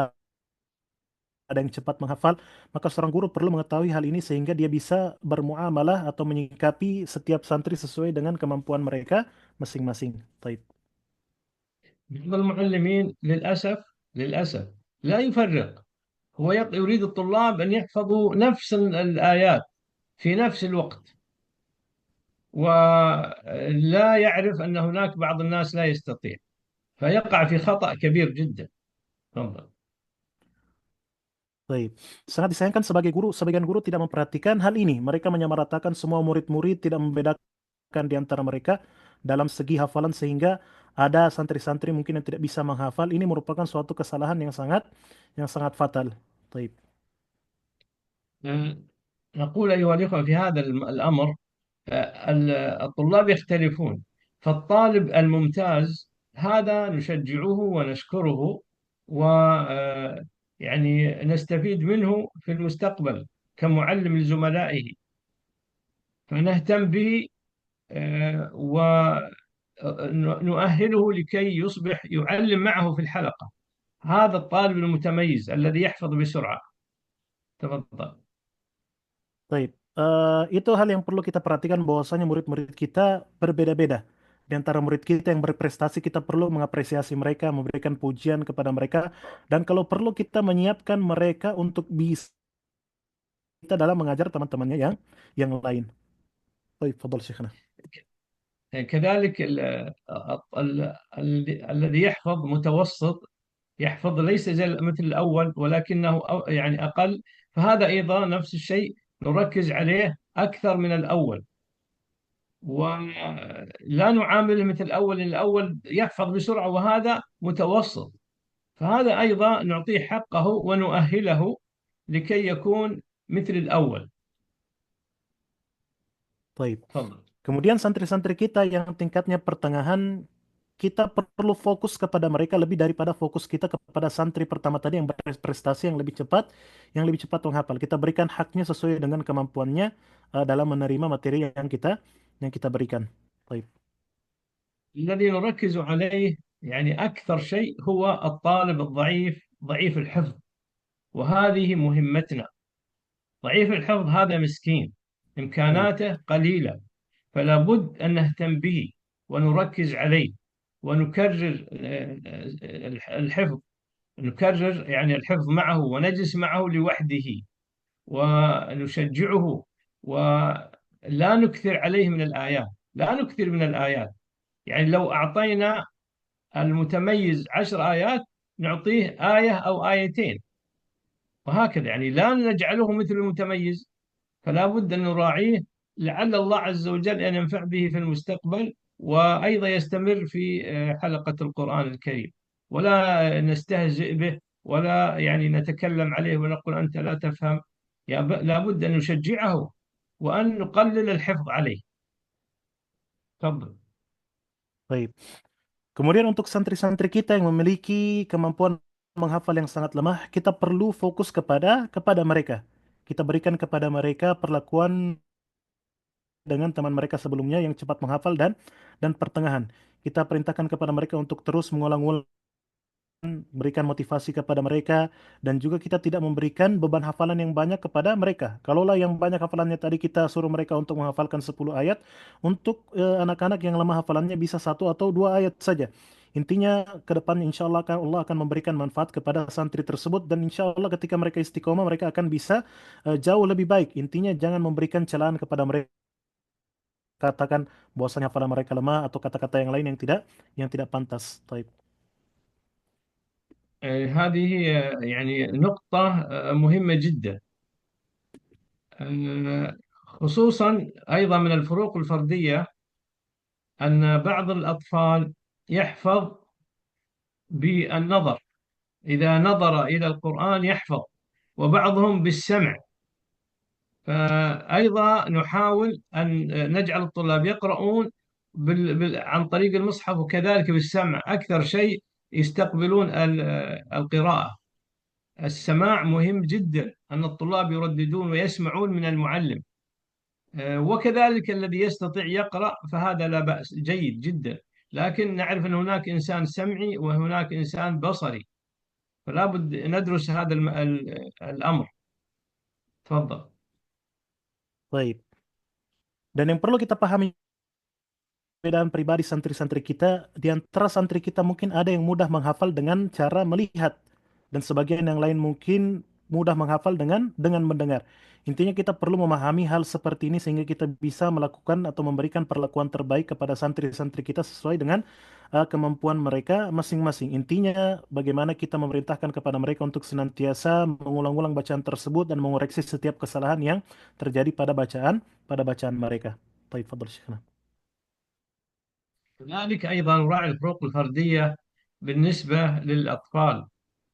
B: ada yang cepat menghafal, maka seorang guru perlu mengetahui hal ini sehingga dia bisa bermuamalah atau menyikapi setiap santri sesuai dengan kemampuan mereka masing-masing. Baik.
A: بعض المعلمين للأسف لا يفرق، هو يريد الطلاب أن يحفظوا نفس الآيات في نفس الوقت، ولا يعرف أن هناك بعض الناس لا يستطيع، فيقع في خطأ كبير جدا. تفضل.
B: Baik. Sangat disayangkan sebagai guru, sebagian guru tidak memperhatikan hal ini. Mereka menyamaratakan semua murid-murid, tidak membedakan di antara mereka dalam segi hafalan sehingga ada santri-santri mungkin yang tidak bisa menghafal. Ini merupakan suatu kesalahan yang sangat fatal. Baik.
A: نقول أيها الأخوة في هذا الأمر، الطلاب يختلفون، فالطالب الممتاز هذا نشجعه ونشكره، و يعني نستفيد منه في المستقبل كمعلم لزملائه، فنهتم به ونؤهله لكي يصبح يعلم معه في الحلقة. هذا الطالب المتميز الذي يحفظ بسرعة. تفضل.
B: Baik. Itu hal yang perlu kita perhatikan bahwasanya murid-murid kita berbeda-beda. Di antara murid kita yang berprestasi, kita perlu mengapresiasi mereka, memberikan pujian kepada mereka, dan kalau perlu kita menyiapkan mereka untuk bisa dalam mengajar teman-temannya yang lain. Baik, fadhal Syekhna.
A: كذلك الذي يحفظ متوسط، يحفظ ليس زي مثل الأول ولكنه يعني أقل، فهذا أيضا نفس الشيء نركز عليه أكثر من الأول، ولا نعامله مثل الأول، لأن الأول يحفظ بسرعة وهذا متوسط، فهذا أيضا نعطيه حقه ونؤهله لكي يكون مثل الأول.
B: Baik.
A: تفضل.
B: Kemudian santri-santri kita yang tingkatnya pertengahan, kita perlu fokus kepada mereka lebih daripada fokus kita kepada santri pertama tadi yang berprestasi yang lebih cepat menghafal. Kita berikan haknya sesuai dengan kemampuannya dalam menerima materi yang kita berikan. Baik.
A: الذي نركز عليه يعني أكثر شيء هو الطالب الضعيف، ضعيف الحفظ، وهذه مهمتنا. ضعيف الحفظ هذا مسكين،
B: Baik.
A: إمكاناته قليلة، فلا بد أن نهتم به ونركز عليه ونكرر الحفظ، نكرر يعني الحفظ معه ونجلس معه لوحده ونشجعه، ولا نكثر عليه من الآيات، لا نكثر من الآيات. يعني لو أعطينا المتميز 10 آيات، نعطيه آية أو آيتين، وهكذا. يعني لا نجعله مثل المتميز، فلا بد أن نراعيه، لعل الله عز وجل أن ينفع به في المستقبل، وأيضا يستمر في حلقة القرآن الكريم، ولا نستهزئ به، ولا يعني نتكلم عليه ونقول أنت لا تفهم. لا بد أن نشجعه، وأن نقلل الحفظ عليه. تفضل.
B: Baik. Kemudian untuk santri-santri kita yang memiliki kemampuan menghafal yang sangat lemah, kita perlu fokus kepada mereka. Kita berikan kepada mereka perlakuan dengan teman mereka sebelumnya yang cepat menghafal dan pertengahan. Kita perintahkan kepada mereka untuk terus mengulang-ulang, berikan motivasi kepada mereka, dan juga kita tidak memberikan beban hafalan yang banyak kepada mereka. Kalaulah yang banyak hafalannya tadi kita suruh mereka untuk menghafalkan 10 ayat, untuk anak-anak yang lemah hafalannya bisa 1 atau 2 ayat saja. Intinya ke depan insya Allah Allah akan memberikan manfaat kepada santri tersebut, dan insya Allah ketika mereka istiqomah mereka akan bisa jauh lebih baik. Intinya jangan memberikan celaan kepada mereka, katakan bahwasanya hafalan mereka lemah atau kata-kata yang lain yang tidak pantas. Taib.
A: هذه يعني نقطة مهمة جدا. خصوصا أيضا من الفروق الفردية أن بعض الأطفال يحفظ بالنظر، إذا نظر إلى القرآن يحفظ، وبعضهم بالسمع. فأيضا نحاول أن نجعل الطلاب يقرؤون عن طريق المصحف، وكذلك بالسمع أكثر شيء يستقبلون القراءة. السماع مهم جدا، أن الطلاب يرددون ويسمعون من المعلم. وكذلك الذي يستطيع يقرأ فهذا لا بأس، جيد جدا. لكن نعرف أن هناك إنسان سمعي وهناك إنسان بصري، فلا بد ندرس هذا الأمر. تفضل.
B: Baik. Dan yang perlu kita pahami, perbedaan pribadi santri-santri kita, di antara santri kita mungkin ada yang mudah menghafal dengan cara melihat, dan sebagian yang lain mungkin mudah menghafal dengan mendengar. Intinya kita perlu memahami hal seperti ini sehingga kita bisa melakukan atau memberikan perlakuan terbaik kepada santri-santri kita sesuai dengan kemampuan mereka masing-masing. Intinya bagaimana kita memerintahkan kepada mereka untuk senantiasa mengulang-ulang bacaan tersebut dan mengoreksi setiap kesalahan yang terjadi pada bacaan mereka. Baik, fadhil Syekhna.
A: كذلك أيضا نراعي الفروق الفردية بالنسبة للأطفال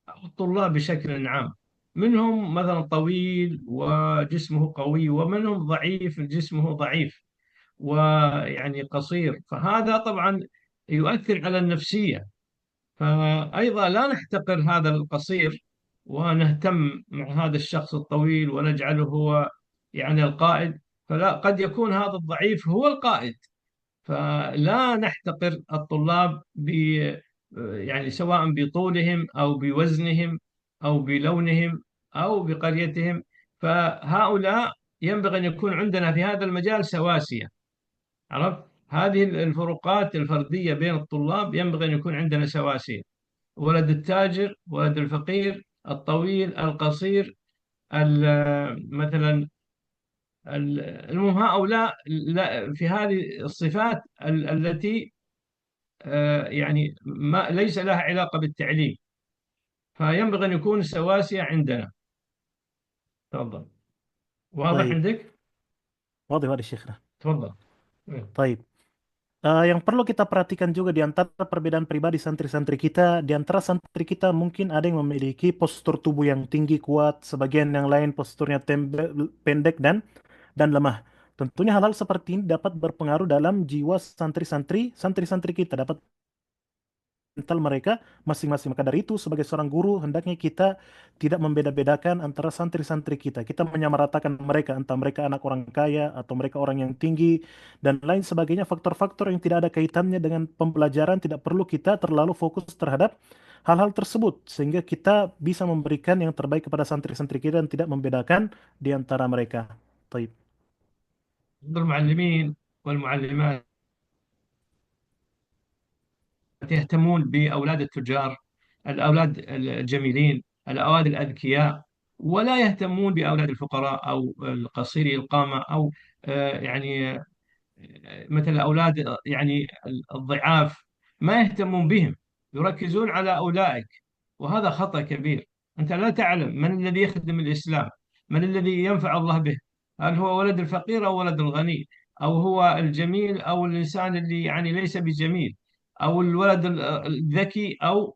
A: أو الطلاب بشكل عام. منهم مثلا طويل وجسمه قوي، ومنهم ضعيف جسمه ضعيف ويعني قصير، فهذا طبعا يؤثر على النفسية. فأيضا لا نحتقر هذا القصير ونهتم مع هذا الشخص الطويل ونجعله هو يعني القائد، فلا، قد يكون هذا الضعيف هو القائد. فلا نحتقر الطلاب يعني سواء بطولهم أو بوزنهم أو بلونهم أو بقريتهم. فهؤلاء ينبغي أن يكون عندنا في هذا المجال سواسية. عرفت؟ هذه الفروقات الفردية بين الطلاب ينبغي أن يكون عندنا سواسية. ولد التاجر، ولد الفقير، الطويل، القصير، مثلا المهم هؤلاء في هذه الصفات التي يعني ما ليس لها علاقة بالتعليم، فينبغي أن يكون سواسية عندنا. تفضل. واضح
B: Baik,
A: عندك؟
B: waduh, waduh, Syekhna.
A: تفضل.
B: Baik. Yang perlu kita perhatikan juga di antara perbedaan pribadi santri-santri kita, di antara santri kita mungkin ada yang memiliki postur tubuh yang tinggi kuat, sebagian yang lain posturnya pendek dan lemah. Tentunya hal-hal seperti ini dapat berpengaruh dalam jiwa santri-santri kita, dapat mental mereka masing-masing. Maka dari itu, sebagai seorang guru, hendaknya kita tidak membeda-bedakan antara santri-santri kita. Kita menyamaratakan mereka, entah mereka anak orang kaya atau mereka orang yang tinggi, dan lain sebagainya. Faktor-faktor yang tidak ada kaitannya dengan pembelajaran tidak perlu kita terlalu fokus terhadap hal-hal tersebut. Sehingga kita bisa memberikan yang terbaik kepada santri-santri kita dan tidak membedakan di antara mereka. Taib.
A: المعلمين والمعلمات يهتمون بأولاد التجار، الأولاد الجميلين، الأولاد الأذكياء، ولا يهتمون بأولاد الفقراء أو القصيري القامة أو يعني مثل أولاد يعني الضعاف، ما يهتمون بهم، يركزون على أولئك. وهذا خطأ كبير. أنت لا تعلم من الذي يخدم الإسلام، من الذي ينفع الله به، هل هو ولد الفقير أو ولد الغني، أو هو الجميل أو الإنسان اللي يعني ليس بجميل، أو الولد الذكي أو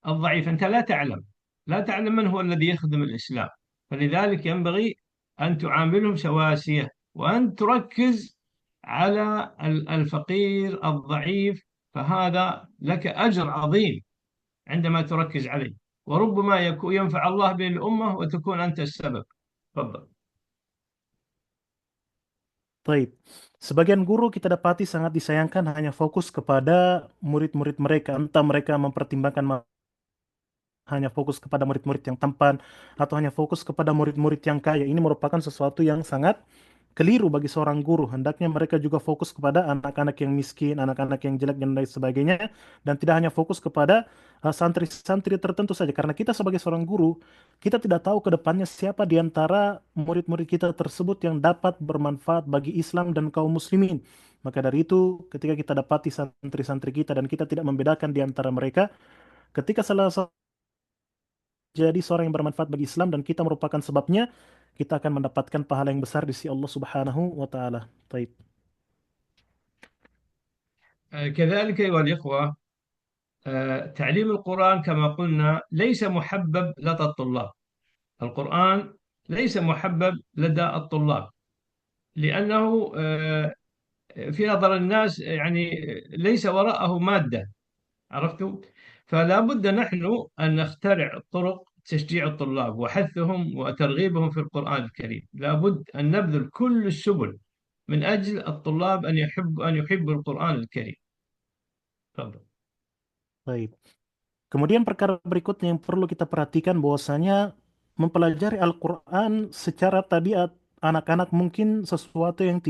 A: الضعيف. أنت لا تعلم، لا تعلم من هو الذي يخدم الإسلام. فلذلك ينبغي أن تعاملهم سواسية، وأن تركز على الفقير الضعيف. فهذا لك أجر عظيم عندما تركز عليه، وربما يكون ينفع الله به الأمة وتكون أنت السبب. تفضل.
B: Baik. Sebagian guru kita dapati sangat disayangkan hanya fokus kepada murid-murid mereka, entah mereka mempertimbangkan hanya fokus kepada murid-murid yang tampan atau hanya fokus kepada murid-murid yang kaya. Ini merupakan sesuatu yang sangat keliru bagi seorang guru. Hendaknya mereka juga fokus kepada anak-anak yang miskin, anak-anak yang jelek dan lain sebagainya, dan tidak hanya fokus kepada santri-santri tertentu saja. Karena kita sebagai seorang guru, kita tidak tahu ke depannya siapa di antara murid-murid kita tersebut yang dapat bermanfaat bagi Islam dan kaum muslimin. Maka dari itu, ketika kita dapati santri-santri kita dan kita tidak membedakan di antara mereka, ketika salah satu jadi seorang yang bermanfaat bagi Islam dan kita merupakan sebabnya, kita akan mendapatkan pahala yang besar di sisi Allah Subhanahu wa taala. Baik.
A: كذلك أيها الإخوة، تعليم القرآن كما قلنا ليس محبب لدى الطلاب. القرآن ليس محبب لدى الطلاب، لأنه في نظر الناس يعني ليس وراءه مادة. عرفتوا؟ فلا بد نحن أن نخترع طرق تشجيع الطلاب وحثهم وترغيبهم في القرآن الكريم. لا بد أن نبذل كل السبل من أجل الطلاب أن يحبوا القرآن الكريم. تفضل.
B: Baik. Kemudian perkara berikutnya yang perlu kita perhatikan bahwasanya mempelajari Al-Qur'an secara tabiat anak-anak mungkin sesuatu yang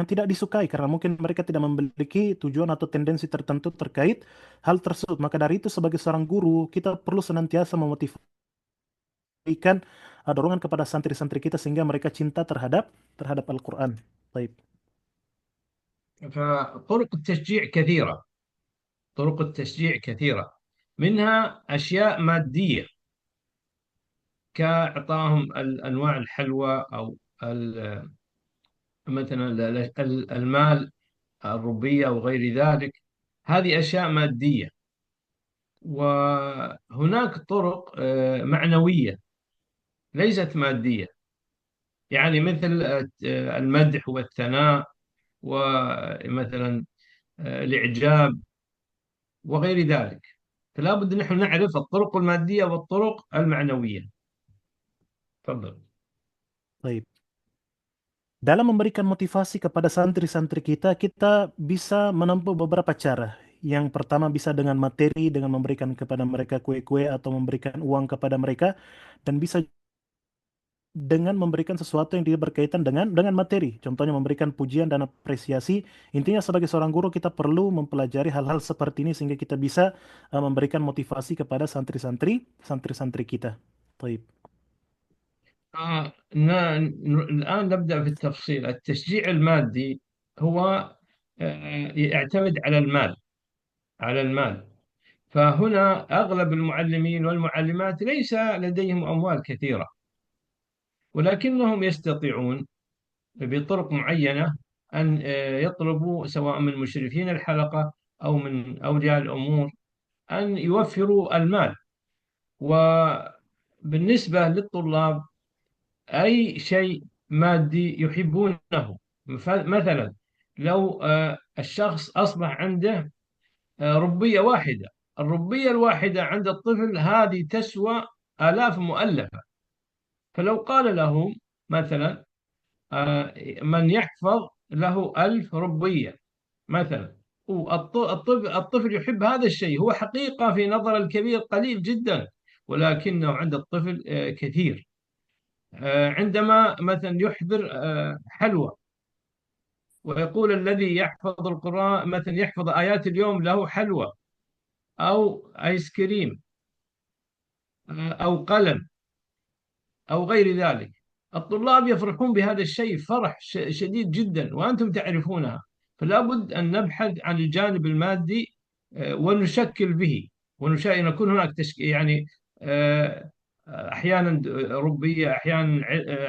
B: tidak disukai karena mungkin mereka tidak memiliki tujuan atau tendensi tertentu terkait hal tersebut. Maka dari itu sebagai seorang guru kita perlu senantiasa memotivasi berikan dorongan kepada santri-santri kita sehingga mereka cinta terhadap Al-Qur'an. Baik.
A: فطرق التشجيع كثيرة، طرق التشجيع كثيرة، منها أشياء مادية كإعطائهم أنواع الحلوى أو مثلا المال، الربية وغير ذلك. هذه أشياء مادية. وهناك طرق معنوية ليست مادية، يعني مثل المدح والثناء، ومثلا الإعجاب وغير ذلك. فلا بد نحن نعرف الطرق المادية والطرق المعنوية. تفضل.
B: Baik. Dalam memberikan motivasi kepada santri-santri kita, kita bisa menempuh beberapa cara. Yang pertama bisa dengan materi, dengan memberikan kepada mereka kue-kue atau memberikan uang kepada mereka, dan bisa dengan memberikan sesuatu yang dia berkaitan dengan materi. Contohnya memberikan pujian dan apresiasi. Intinya sebagai seorang guru kita perlu mempelajari hal-hal seperti ini sehingga kita bisa memberikan motivasi kepada santri-santri kita. Baik.
A: الآن نبدأ في التفصيل. التشجيع المادي هو يعتمد على المال، على المال. فهنا أغلب المعلمين والمعلمات ليس لديهم أموال كثيرة، ولكنهم يستطيعون بطرق معينة أن يطلبوا سواء من مشرفين الحلقة أو من أولياء الأمور أن يوفروا المال. وبالنسبة للطلاب، أي شيء مادي يحبونه. مثلا لو الشخص أصبح عنده ربية واحدة، الربية الواحدة عند الطفل هذه تسوى آلاف مؤلفة. فلو قال له مثلا من يحفظ له 1000 ربية مثلا، الطفل يحب هذا الشيء. هو حقيقة في نظر الكبير قليل جدا، ولكنه عند الطفل كثير. عندما مثلا يحضر حلوى ويقول الذي يحفظ القرآن مثلا يحفظ آيات اليوم له حلوى أو آيس كريم أو قلم أو غير ذلك. الطلاب يفرحون بهذا الشيء فرح شديد جدا، وأنتم تعرفونها. فلا بد أن نبحث عن الجانب المادي، ونشكل به، يكون هناك يعني آه، أحيانا ربية، أحيانا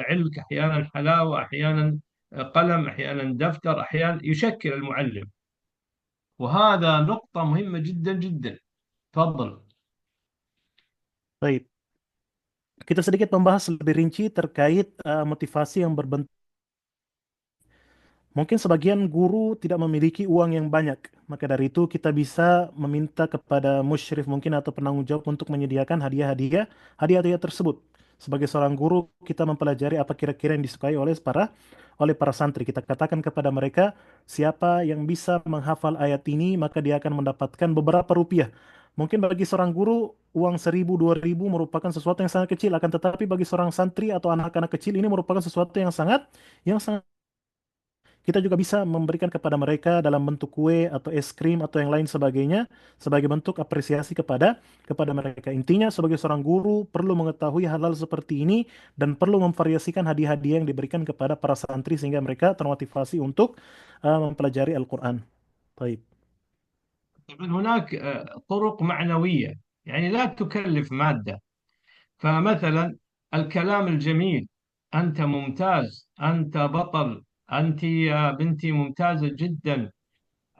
A: علك، أحيانا حلاوة، أحيانا قلم، أحيانا دفتر، أحيانا يشكل المعلم. وهذا نقطة مهمة جدا جدا. تفضل.
B: Baik, kita sedikit membahas lebih rinci terkait motivasi yang berbentuk. Mungkin sebagian guru tidak memiliki uang yang banyak, maka dari itu kita bisa meminta kepada musyrif mungkin atau penanggung jawab untuk menyediakan hadiah-hadiah tersebut. Sebagai seorang guru, kita mempelajari apa kira-kira yang disukai oleh para santri. Kita katakan kepada mereka, siapa yang bisa menghafal ayat ini, maka dia akan mendapatkan beberapa rupiah. Mungkin bagi seorang guru, uang 1.000, 2.000 merupakan sesuatu yang sangat kecil, akan tetapi bagi seorang santri atau anak-anak kecil ini merupakan sesuatu yang sangat kita juga bisa memberikan kepada mereka dalam bentuk kue atau es krim atau yang lain sebagainya sebagai bentuk apresiasi kepada mereka. Intinya sebagai seorang guru perlu mengetahui hal-hal seperti ini dan perlu memvariasikan hadiah-hadiah yang diberikan kepada para santri sehingga mereka termotivasi untuk mempelajari Al-Quran. Baik.
A: طبعا هناك طرق معنوية، يعني لا تكلف مادة. فمثلا الكلام الجميل: أنت ممتاز، أنت بطل، أنت يا بنتي ممتازة جدا.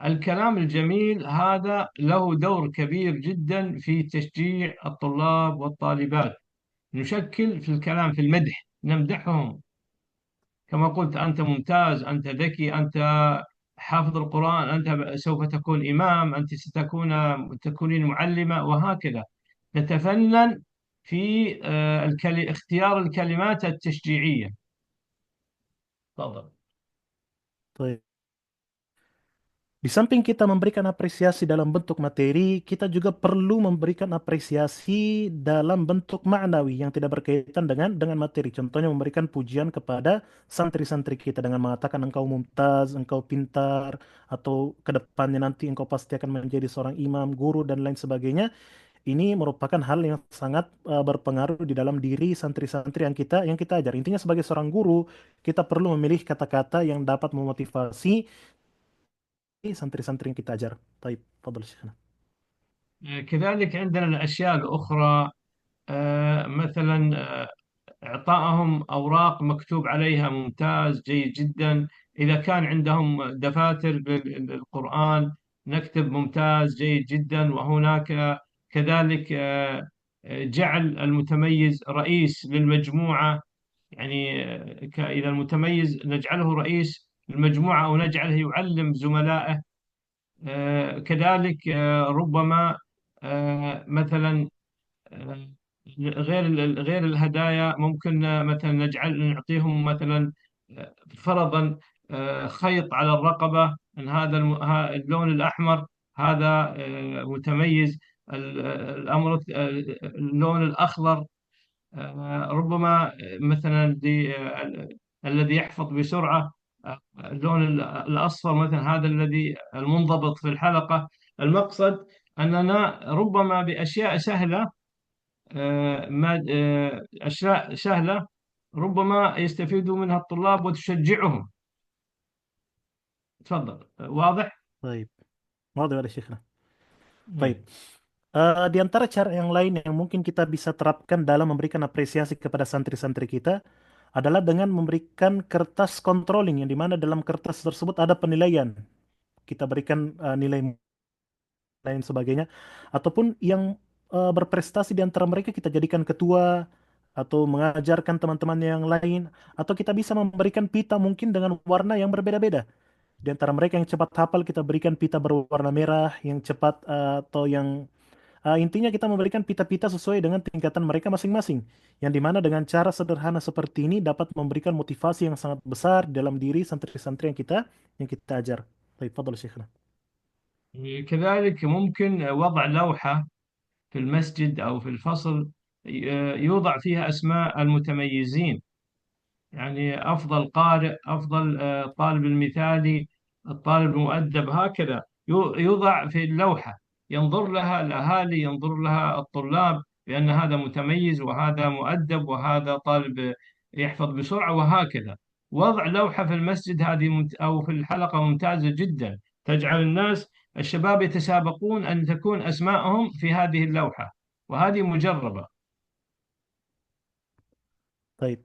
A: الكلام الجميل هذا له دور كبير جدا في تشجيع الطلاب والطالبات. نشكل في الكلام، في المدح، نمدحهم. كما قلت: أنت ممتاز، أنت ذكي، أنت حافظ القرآن، أنت سوف تكون إمام، أنت تكونين معلمة، وهكذا. نتفنن في اختيار الكلمات التشجيعية. تفضل.
B: Baik. Di samping kita memberikan apresiasi dalam bentuk materi, kita juga perlu memberikan apresiasi dalam bentuk maknawi yang tidak berkaitan dengan materi. Contohnya memberikan pujian kepada santri-santri kita dengan mengatakan engkau mumtaz, engkau pintar, atau kedepannya nanti engkau pasti akan menjadi seorang imam, guru, dan lain sebagainya. Ini merupakan hal yang sangat berpengaruh di dalam diri santri-santri yang kita ajar. Intinya sebagai seorang guru, kita perlu memilih kata-kata yang dapat memotivasi santri-santri yang kita ajar. طيب تفضل شيخنا.
A: كذلك عندنا الأشياء الأخرى، مثلا إعطائهم أوراق مكتوب عليها ممتاز، جيد جدا. إذا كان عندهم دفاتر للقرآن، نكتب ممتاز، جيد جدا. وهناك كذلك جعل المتميز رئيس للمجموعة. يعني إذا المتميز نجعله رئيس المجموعة، أو نجعله يعلم زملائه. كذلك ربما مثلا غير الهدايا، ممكن مثلا نعطيهم مثلا فرضا خيط على الرقبة، أن هذا اللون الأحمر هذا متميز. الأمر اللون الأخضر ربما مثلا الذي يحفظ بسرعة. اللون الأصفر مثلا هذا الذي المنضبط في الحلقة. المقصد أننا ربما بأشياء سهلة، أشياء سهلة ربما يستفيد منها الطلاب وتشجعهم. تفضل. واضح؟
B: طيب واضح يا شيخنا.
A: مم.
B: طيب. Di antara cara yang lain yang mungkin kita bisa terapkan dalam memberikan apresiasi kepada santri-santri kita adalah dengan memberikan kertas controlling yang dimana dalam kertas tersebut ada penilaian. Kita berikan nilai lain sebagainya, ataupun yang berprestasi di antara mereka kita jadikan ketua atau mengajarkan teman-temannya yang lain, atau kita bisa memberikan pita mungkin dengan warna yang berbeda-beda. Di antara mereka yang cepat hafal kita berikan pita berwarna merah, yang cepat atau yang intinya kita memberikan pita-pita sesuai dengan tingkatan mereka masing-masing. Yang dimana dengan cara sederhana seperti ini dapat memberikan motivasi yang sangat besar dalam diri santri-santri yang kita ajar. Baik, fadhal Syekhna.
A: كذلك ممكن وضع لوحة في المسجد أو في الفصل يوضع فيها أسماء المتميزين، يعني أفضل قارئ، أفضل طالب المثالي، الطالب المؤدب، هكذا يوضع في اللوحة، ينظر لها الأهالي، ينظر لها الطلاب. بأن هذا متميز وهذا مؤدب وهذا طالب يحفظ بسرعة وهكذا. وضع لوحة في المسجد هذه أو في الحلقة ممتازة جدا، تجعل الناس الشباب يتسابقون أن تكون أسماءهم في هذه اللوحة، وهذه مجربة.
B: Baik.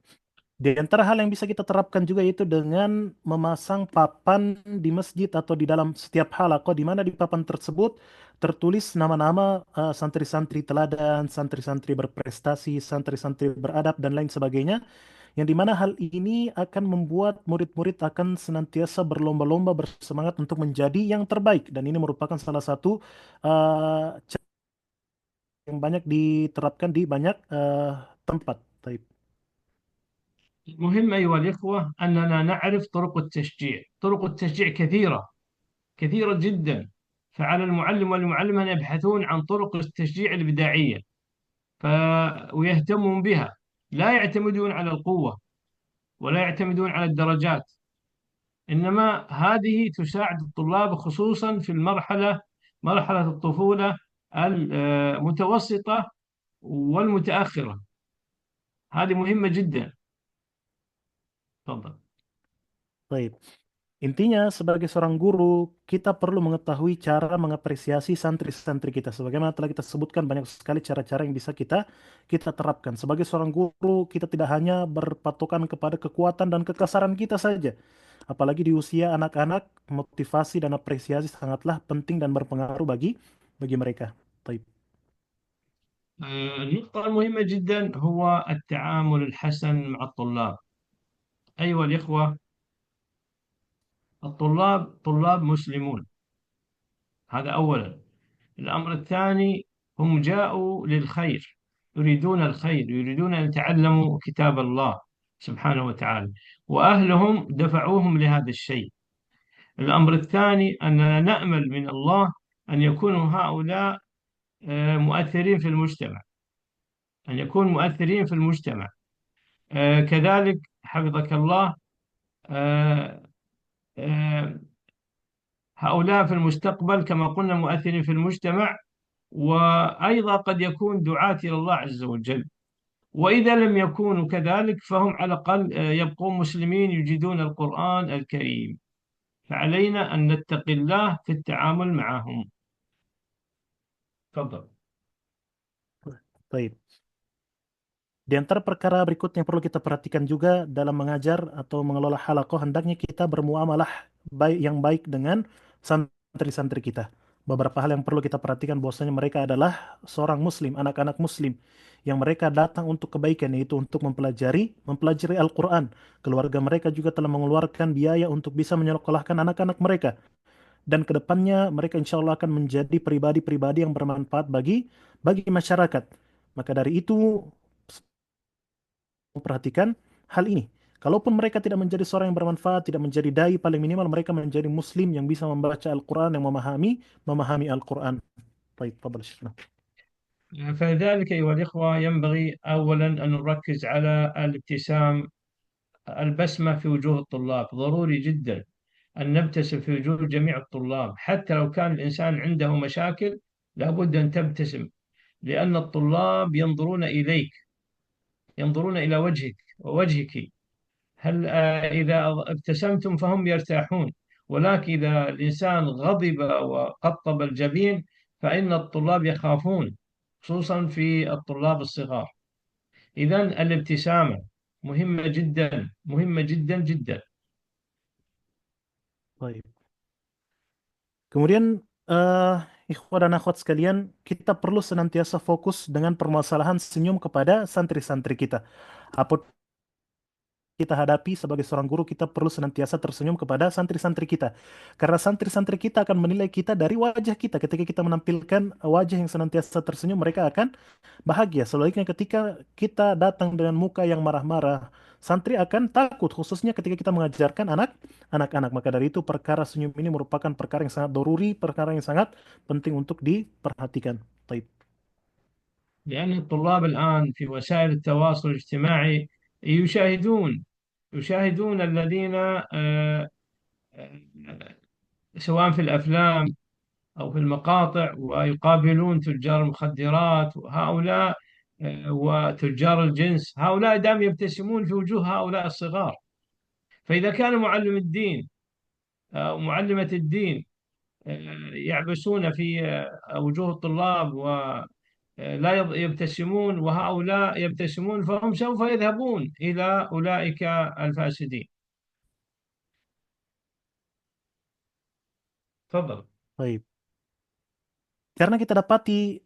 B: Di antara hal yang bisa kita terapkan juga yaitu dengan memasang papan di masjid atau di dalam setiap halaqah di mana di papan tersebut tertulis nama-nama santri-santri teladan, santri-santri berprestasi, santri-santri beradab dan lain sebagainya. Yang di mana hal ini akan membuat murid-murid akan senantiasa berlomba-lomba bersemangat untuk menjadi yang terbaik dan ini merupakan salah satu cara yang banyak diterapkan di banyak tempat. Baik.
A: المهم أيها الإخوة أننا نعرف طرق التشجيع. طرق التشجيع كثيرة، كثيرة جدا. فعلى المعلم والمعلمة أن يبحثون عن طرق التشجيع الإبداعية ف... ويهتمون بها، لا يعتمدون على القوة ولا يعتمدون على الدرجات، إنما هذه تساعد الطلاب خصوصا في مرحلة الطفولة المتوسطة والمتأخرة. هذه مهمة جدا. تفضل.
B: Baik. Intinya, sebagai seorang guru, kita perlu mengetahui cara mengapresiasi santri-santri kita. Sebagaimana telah kita sebutkan, banyak sekali cara-cara yang bisa kita kita terapkan. Sebagai seorang guru, kita tidak hanya berpatokan kepada kekuatan dan kekasaran kita saja. Apalagi di usia anak-anak, motivasi dan apresiasi sangatlah penting dan berpengaruh bagi mereka. Baik.
A: النقطة المهمة جدا هو التعامل الحسن مع الطلاب. أيها الإخوة، الطلاب طلاب مسلمون، هذا أولا. الأمر الثاني، هم جاءوا للخير، يريدون الخير، يريدون أن يتعلموا كتاب الله سبحانه وتعالى، وأهلهم دفعوهم لهذا الشيء. الأمر الثاني أننا نأمل من الله أن يكونوا هؤلاء مؤثرين في المجتمع، أن يكونوا مؤثرين في المجتمع. كذلك حفظك الله، آه، آه، هؤلاء في المستقبل كما قلنا مؤثرين في المجتمع، وأيضا قد يكون دعاة إلى الله عز وجل. وإذا لم يكونوا كذلك فهم على الأقل يبقون مسلمين يجيدون القرآن الكريم. فعلينا أن نتقي الله في التعامل معهم. تفضل.
B: Baik. Di antara perkara berikutnya yang perlu kita perhatikan juga dalam mengajar atau mengelola halaqah, hendaknya kita bermuamalah yang baik dengan santri-santri kita. Beberapa hal yang perlu kita perhatikan bahwasanya mereka adalah seorang muslim, anak-anak muslim yang mereka datang untuk kebaikan yaitu untuk mempelajari Al-Qur'an. Keluarga mereka juga telah mengeluarkan biaya untuk bisa menyekolahkan anak-anak mereka dan kedepannya mereka insya Allah akan menjadi pribadi-pribadi yang bermanfaat bagi masyarakat. Maka dari itu memperhatikan hal ini. Kalaupun mereka tidak menjadi seorang yang bermanfaat, tidak menjadi dai, paling minimal mereka menjadi muslim yang bisa membaca Al-Quran, yang memahami Al-Quran. Baik, tafadhal Syekhna.
A: فلذلك أيها الإخوة ينبغي أولا أن نركز على الابتسام، البسمة في وجوه الطلاب. ضروري جدا أن نبتسم في وجوه جميع الطلاب، حتى لو كان الإنسان عنده مشاكل لابد أن تبتسم، لأن الطلاب ينظرون إليك، ينظرون إلى وجهك ووجهك. هل إذا ابتسمتم فهم يرتاحون، ولكن إذا الإنسان غضب وقطب الجبين فإن الطلاب يخافون، خصوصا في الطلاب الصغار. إذن الابتسامة مهمة جدا، مهمة جدا جدا.
B: Baik. Kemudian, eh ikhwah dan akhwat sekalian, kita perlu senantiasa fokus dengan permasalahan senyum kepada santri-santri kita. Apapun kita hadapi sebagai seorang guru, kita perlu senantiasa tersenyum kepada santri-santri kita. Karena santri-santri kita akan menilai kita dari wajah kita. Ketika kita menampilkan wajah yang senantiasa tersenyum, mereka akan bahagia. Sebaliknya ketika kita datang dengan muka yang marah-marah, santri akan takut, khususnya ketika kita mengajarkan anak-anak. Maka dari itu perkara senyum ini merupakan perkara yang sangat doruri, perkara yang sangat penting untuk diperhatikan. Taib.
A: لأن الطلاب الآن في وسائل التواصل الاجتماعي يشاهدون، يشاهدون الذين سواء في الأفلام أو في المقاطع، ويقابلون تجار المخدرات، وهؤلاء وتجار الجنس، هؤلاء دام يبتسمون في وجوه هؤلاء الصغار. فإذا كان معلم الدين ومعلمة الدين يعبثون في وجوه الطلاب ولا يبتسمون، وهؤلاء يبتسمون، فهم سوف يذهبون إلى أولئك الفاسدين. تفضل.
B: Baik. Karena kita dapati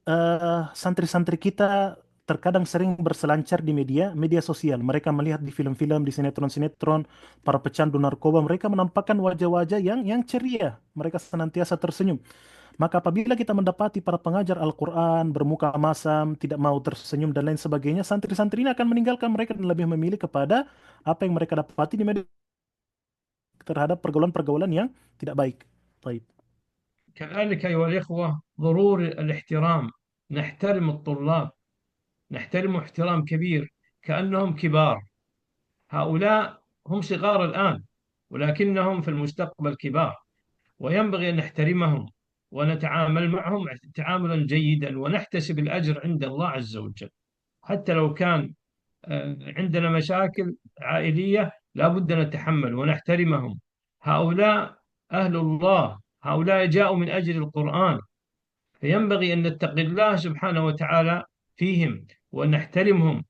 B: santri-santri kita terkadang sering berselancar di media sosial. Mereka melihat di film-film, di sinetron-sinetron, para pecandu narkoba, mereka menampakkan wajah-wajah yang ceria. Mereka senantiasa tersenyum. Maka apabila kita mendapati para pengajar Al-Quran bermuka masam, tidak mau tersenyum dan lain sebagainya, santri-santri ini akan meninggalkan mereka dan lebih memilih kepada apa yang mereka dapati di media terhadap pergaulan-pergaulan yang tidak baik. Baik.
A: كذلك أيها الإخوة ضروري الاحترام، نحترم الطلاب، نحترم احترام كبير كأنهم كبار. هؤلاء هم صغار الآن ولكنهم في المستقبل كبار، وينبغي أن نحترمهم ونتعامل معهم تعاملا جيدا ونحتسب الأجر عند الله عز وجل. حتى لو كان عندنا مشاكل عائلية لا بد أن نتحمل ونحترمهم. هؤلاء أهل الله، هؤلاء جاءوا من أجل القرآن، فينبغي أن نتقي الله سبحانه وتعالى فيهم وأن نحترمهم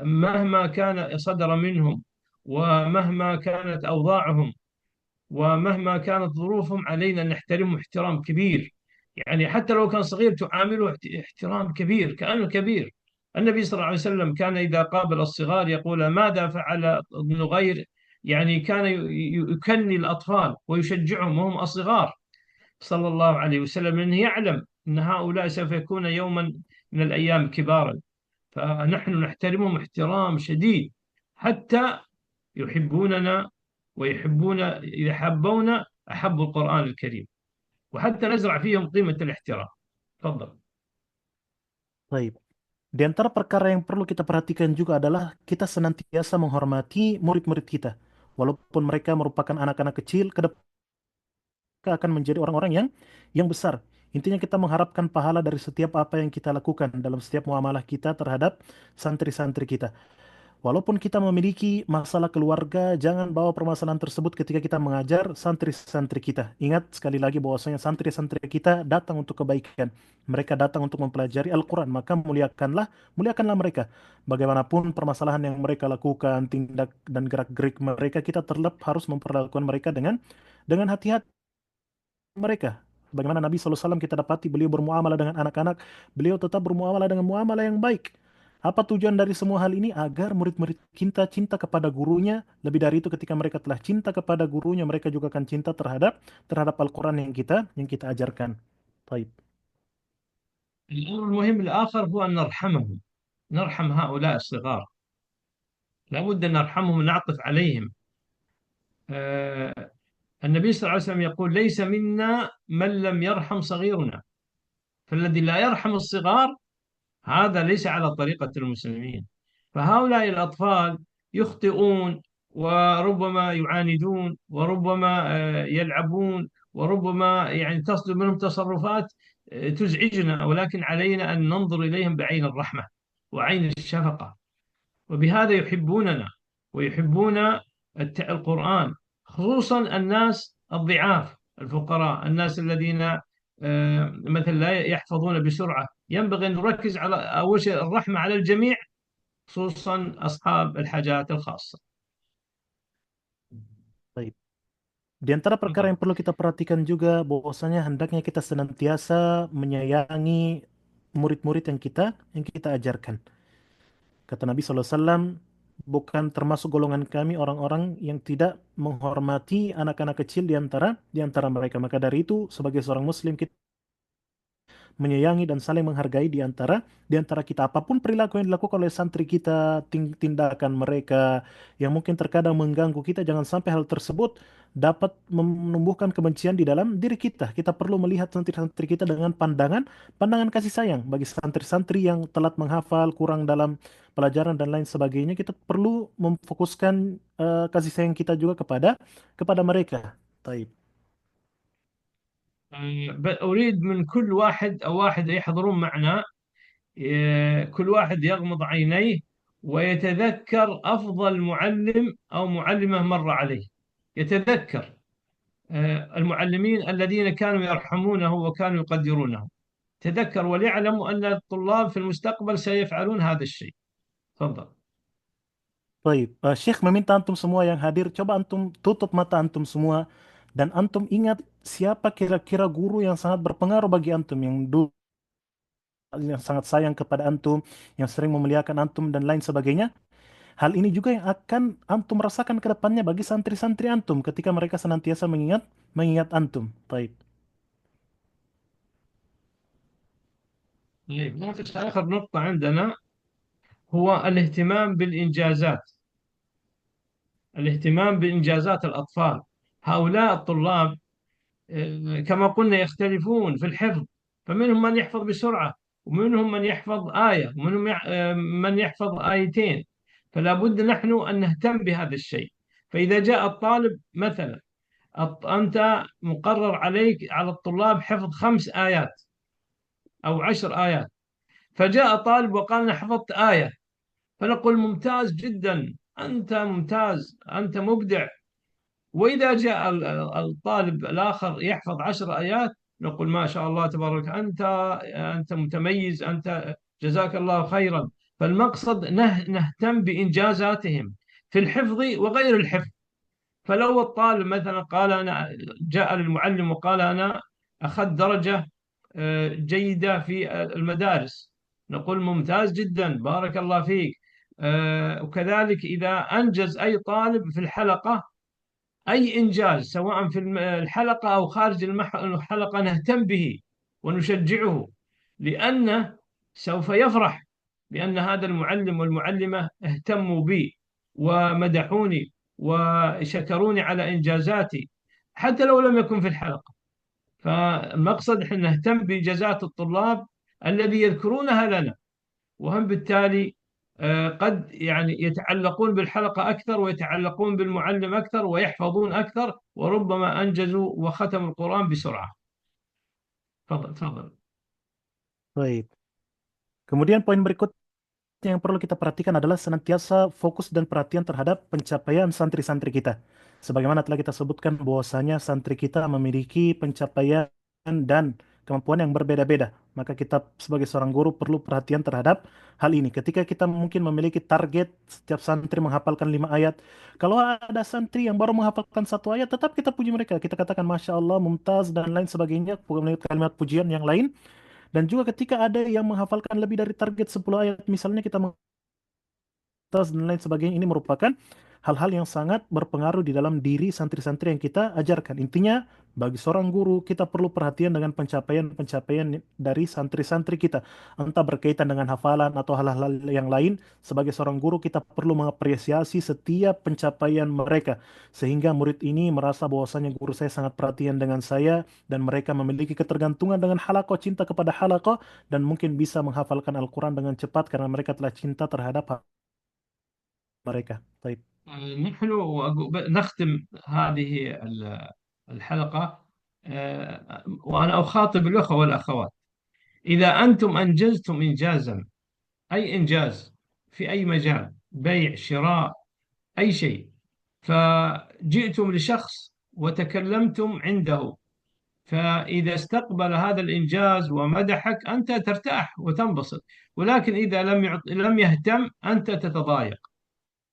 A: مهما كان صدر منهم، ومهما كانت أوضاعهم، ومهما كانت ظروفهم. علينا أن نحترمهم احترام كبير، يعني حتى لو كان صغير تعامله احترام كبير كأنه كبير. النبي صلى الله عليه وسلم كان إذا قابل الصغار يقول ماذا فعل ابن غير، يعني كان يكني الأطفال ويشجعهم وهم الصغار صلى الله عليه وسلم، لأنه يعلم أن هؤلاء سوف يكون يوما من الأيام كبارا. فنحن نحترمهم احترام شديد حتى يحبوننا، ويحبون إذا حبونا أحبوا القرآن الكريم، وحتى نزرع فيهم قيمة الاحترام. تفضل.
B: Baik. Di antara perkara yang perlu kita perhatikan juga adalah kita senantiasa menghormati murid-murid kita. Walaupun mereka merupakan anak-anak kecil, ke depan mereka akan menjadi orang-orang yang besar. Intinya kita mengharapkan pahala dari setiap apa yang kita lakukan dalam setiap muamalah kita terhadap santri-santri kita. Walaupun kita memiliki masalah keluarga, jangan bawa permasalahan tersebut ketika kita mengajar santri-santri kita. Ingat sekali lagi bahwasanya santri-santri kita datang untuk kebaikan. Mereka datang untuk mempelajari Al-Quran, maka muliakanlah mereka. Bagaimanapun permasalahan yang mereka lakukan, tindak dan gerak-gerik mereka, kita tetap harus memperlakukan mereka dengan hati-hati mereka. Bagaimana Nabi SAW kita dapati beliau bermuamalah dengan anak-anak, beliau tetap bermuamalah dengan muamalah yang baik. Apa tujuan dari semua hal ini? Agar murid-murid kita cinta kepada gurunya. Lebih dari itu, ketika mereka telah cinta kepada gurunya, mereka juga akan cinta terhadap Al-Quran yang kita ajarkan. Baik.
A: الأمر المهم الآخر هو أن نرحمهم، نرحم هؤلاء الصغار، لا بد أن نرحمهم ونعطف عليهم. النبي صلى الله عليه وسلم يقول ليس منا من لم يرحم صغيرنا، فالذي لا يرحم الصغار هذا ليس على طريقة المسلمين. فهؤلاء الأطفال يخطئون، وربما يعاندون، وربما يلعبون، وربما يعني تصدر منهم تصرفات تزعجنا، ولكن علينا أن ننظر إليهم بعين الرحمة وعين الشفقة، وبهذا يحبوننا ويحبون القرآن، خصوصا الناس الضعاف الفقراء، الناس الذين مثلا لا يحفظون بسرعة. ينبغي أن نركز على أول شيء الرحمة على الجميع، خصوصا أصحاب الحاجات الخاصة.
B: Baik. Di antara perkara
A: تفضل.
B: yang perlu kita perhatikan juga bahwasanya hendaknya kita senantiasa menyayangi murid-murid yang kita ajarkan. Kata Nabi SAW, bukan termasuk golongan kami orang-orang yang tidak menghormati anak-anak kecil di antara mereka. Maka dari itu, sebagai seorang Muslim, kita menyayangi dan saling menghargai di antara kita. Apapun perilaku yang dilakukan oleh santri kita, tindakan mereka yang mungkin terkadang mengganggu kita, jangan sampai hal tersebut dapat menumbuhkan kebencian di dalam diri kita. Kita perlu melihat santri-santri kita dengan pandangan kasih sayang. Bagi santri-santri yang telat menghafal, kurang dalam pelajaran dan lain sebagainya, kita perlu memfokuskan kasih sayang kita juga kepada mereka. Taib.
A: أريد من كل واحد أو واحدة يحضرون معنا كل واحد يغمض عينيه ويتذكر أفضل معلم أو معلمة مر عليه. يتذكر المعلمين الذين كانوا يرحمونه وكانوا يقدرونه. تذكر وليعلموا أن الطلاب في المستقبل سيفعلون هذا الشيء. تفضل.
B: Baik, Syekh meminta antum semua yang hadir, coba antum tutup mata antum semua dan antum ingat siapa kira-kira guru yang sangat berpengaruh bagi antum, yang dulu yang sangat sayang kepada antum, yang sering memuliakan antum dan lain sebagainya. Hal ini juga yang akan antum rasakan ke depannya bagi santri-santri antum ketika mereka senantiasa mengingat mengingat antum. Baik.
A: طيب، ناقش آخر نقطة عندنا هو الاهتمام بالإنجازات. الاهتمام بإنجازات الأطفال. هؤلاء الطلاب كما قلنا يختلفون في الحفظ، فمنهم من يحفظ بسرعة، ومنهم من يحفظ آية، ومنهم من يحفظ آيتين. فلا بد نحن أن نهتم بهذا الشيء. فإذا جاء الطالب مثلا، أنت مقرر عليك على الطلاب حفظ 5 آيات أو 10 آيات، فجاء طالب وقال أنا حفظت آية، فنقول ممتاز جدا، أنت ممتاز، أنت مبدع. وإذا جاء الطالب الآخر يحفظ 10 آيات، نقول ما شاء الله تبارك، أنت متميز، أنت جزاك الله خيرا. فالمقصد نهتم بإنجازاتهم في الحفظ وغير الحفظ. فلو الطالب مثلا قال أنا، جاء للمعلم وقال أنا أخذت درجة جيدة في المدارس، نقول ممتاز جدا، بارك الله فيك. وكذلك إذا أنجز أي طالب في الحلقة أي إنجاز سواء في الحلقة أو خارج الحلقة، نهتم به ونشجعه، لأنه سوف يفرح بأن هذا المعلم والمعلمة اهتموا بي ومدحوني وشكروني على إنجازاتي حتى لو لم يكن في الحلقة. فالمقصد احنا نهتم بإنجازات الطلاب الذي يذكرونها لنا، وهم بالتالي قد يعني يتعلقون بالحلقة أكثر، ويتعلقون بالمعلم أكثر، ويحفظون أكثر، وربما أنجزوا وختموا القرآن بسرعة. تفضل تفضل.
B: Baik. Kemudian poin berikutnya yang perlu kita perhatikan adalah senantiasa fokus dan perhatian terhadap pencapaian santri-santri kita. Sebagaimana telah kita sebutkan bahwasanya santri kita memiliki pencapaian dan kemampuan yang berbeda-beda. Maka kita sebagai seorang guru perlu perhatian terhadap hal ini. Ketika kita mungkin memiliki target setiap santri menghafalkan 5 ayat. Kalau ada santri yang baru menghafalkan 1 ayat, tetap kita puji mereka. Kita katakan Masya Allah, Mumtaz, dan lain sebagainya. Kalimat pujian yang lain. Dan juga ketika ada yang menghafalkan lebih dari target 10 ayat, misalnya kita dan lain sebagainya, ini merupakan hal-hal yang sangat berpengaruh di dalam diri santri-santri yang kita ajarkan. Intinya, bagi seorang guru, kita perlu perhatian dengan pencapaian-pencapaian dari santri-santri kita. Entah berkaitan dengan hafalan atau hal-hal yang lain, sebagai seorang guru kita perlu mengapresiasi setiap pencapaian mereka. Sehingga murid ini merasa bahwasanya guru saya sangat perhatian dengan saya, dan mereka memiliki ketergantungan dengan halaqah, cinta kepada halaqah, dan mungkin bisa menghafalkan Al-Quran dengan cepat karena mereka telah cinta terhadap mereka. Baik.
A: نحن نختم هذه الحلقة، وأنا أخاطب الأخوة والأخوات. إذا أنتم أنجزتم إنجازا، أي إنجاز في أي مجال، بيع، شراء، أي شيء، فجئتم لشخص وتكلمتم عنده، فإذا استقبل هذا الإنجاز ومدحك أنت ترتاح وتنبسط. ولكن إذا لم يهتم أنت تتضايق.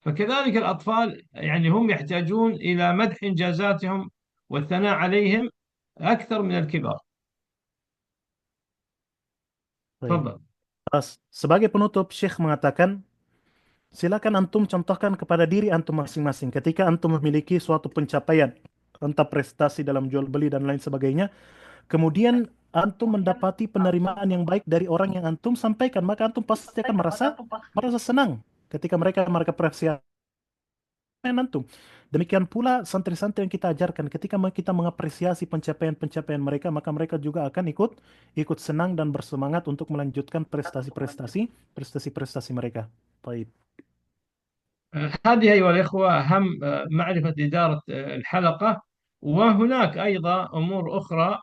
A: فكذلك الأطفال يعني هم يحتاجون إلى مدح إنجازاتهم والثناء عليهم أكثر من الكبار.
B: Baik.
A: تفضل.
B: Sebagai penutup, Syekh mengatakan, silakan antum contohkan kepada diri antum masing-masing. Ketika antum memiliki suatu pencapaian, entah prestasi dalam jual beli dan lain sebagainya, kemudian antum mendapati penerimaan yang baik dari orang yang antum sampaikan, maka antum pasti akan merasa senang ketika mereka apresiasi antum. Demikian pula santri-santri yang kita ajarkan, ketika kita mengapresiasi pencapaian-pencapaian mereka, maka mereka juga akan ikut senang dan bersemangat untuk melanjutkan prestasi-prestasi mereka. Baik.
A: هذه أيها الإخوة أهم معرفة إدارة الحلقة. وهناك أيضا أمور أخرى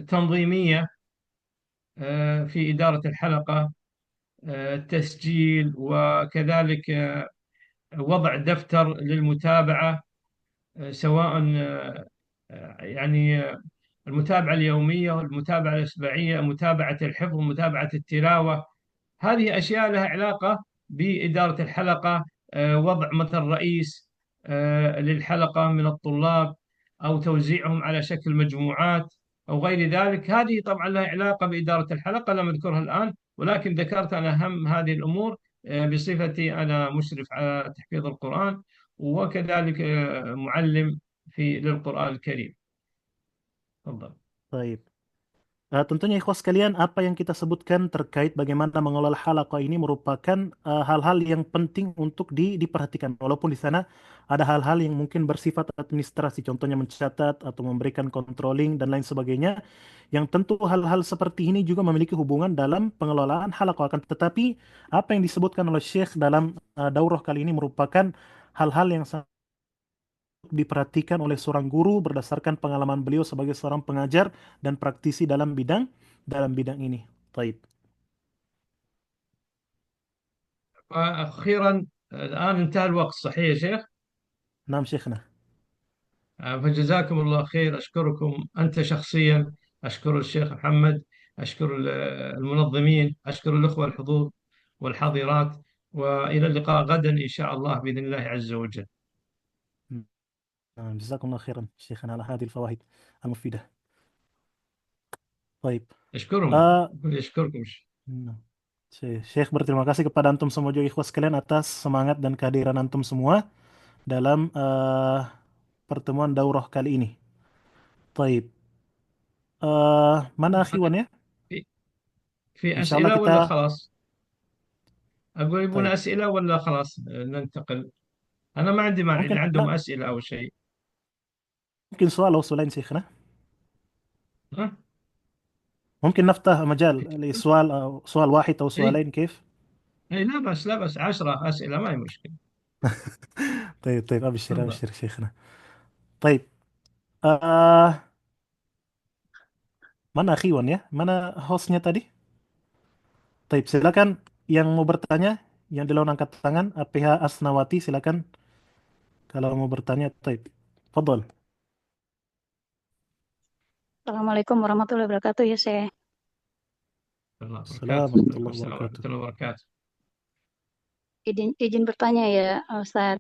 A: تنظيمية في إدارة الحلقة، التسجيل، وكذلك وضع دفتر للمتابعة، سواء يعني المتابعة اليومية والمتابعة الأسبوعية، متابعة الحفظ، متابعة التلاوة. هذه أشياء لها علاقة بإدارة الحلقة، وضع مثل رئيس للحلقة من الطلاب، أو توزيعهم على شكل مجموعات أو غير ذلك. هذه طبعا لها علاقة بإدارة الحلقة، لم أذكرها الآن، ولكن ذكرت أنا أهم هذه الأمور بصفتي أنا مشرف على تحفيظ القرآن، وكذلك معلم للقرآن الكريم. تفضل.
B: Baik. Tentunya ikhwas sekalian, apa yang kita sebutkan terkait bagaimana mengelola halaqah ini merupakan hal-hal yang penting untuk diperhatikan. Walaupun di sana ada hal-hal yang mungkin bersifat administrasi, contohnya mencatat atau memberikan controlling dan lain sebagainya, yang tentu hal-hal seperti ini juga memiliki hubungan dalam pengelolaan halaqah. Akan tetapi apa yang disebutkan oleh Syekh dalam daurah kali ini merupakan hal-hal yang sangat diperhatikan oleh seorang guru berdasarkan pengalaman beliau sebagai seorang pengajar dan praktisi dalam bidang ini. Taib.
A: أخيرا، الآن انتهى الوقت، صحيح يا شيخ؟
B: Naam Syekhna.
A: فجزاكم الله خير. أشكركم أنت شخصيا، أشكر الشيخ محمد، أشكر المنظمين، أشكر الأخوة الحضور والحاضرات، وإلى اللقاء غدا إن شاء الله بإذن الله عز وجل.
B: Jazakumullah khairan Syekhna ala hadhil fawaid al-mufidah. Taib.
A: أشكرهم،
B: Uh,
A: أشكركم.
B: Syekh berterima kasih kepada antum semua juga ikhwas sekalian atas semangat dan kehadiran antum semua dalam pertemuan daurah kali ini. Taib. Mana akhi Wan ya?
A: في في
B: Insyaallah
A: أسئلة ولا
B: kita
A: خلاص؟ أقول يبون
B: taib.
A: أسئلة ولا خلاص ننتقل؟ أنا ما عندي مانع
B: Mungkin
A: إذا عندهم
B: ada
A: أسئلة أو شيء.
B: mungkin soal atau selain Syekhna.
A: ها؟
B: ممكن نفتح مجال لسؤال أو سؤال واحد أو
A: إيه،
B: سؤالين كيف؟
A: إيه، لا بس لا بس 10 أسئلة ما هي مشكلة.
B: طيب طيب أبشر
A: تفضل.
B: أبشر شيخنا. طيب آه mana Akhiwan ya? Mana hostnya tadi? طيب silakan yang mau bertanya, yang di luar angkat tangan, APH Asnawati silakan kalau mau bertanya. طيب Fadol.
C: Assalamualaikum warahmatullahi wabarakatuh ya Syekh.
A: الله وبركاته.
B: Assalamualaikum
A: عليكم
B: warahmatullahi
A: السلام ورحمة
B: wabarakatuh.
A: الله وبركاته.
C: Izin bertanya ya Ustaz.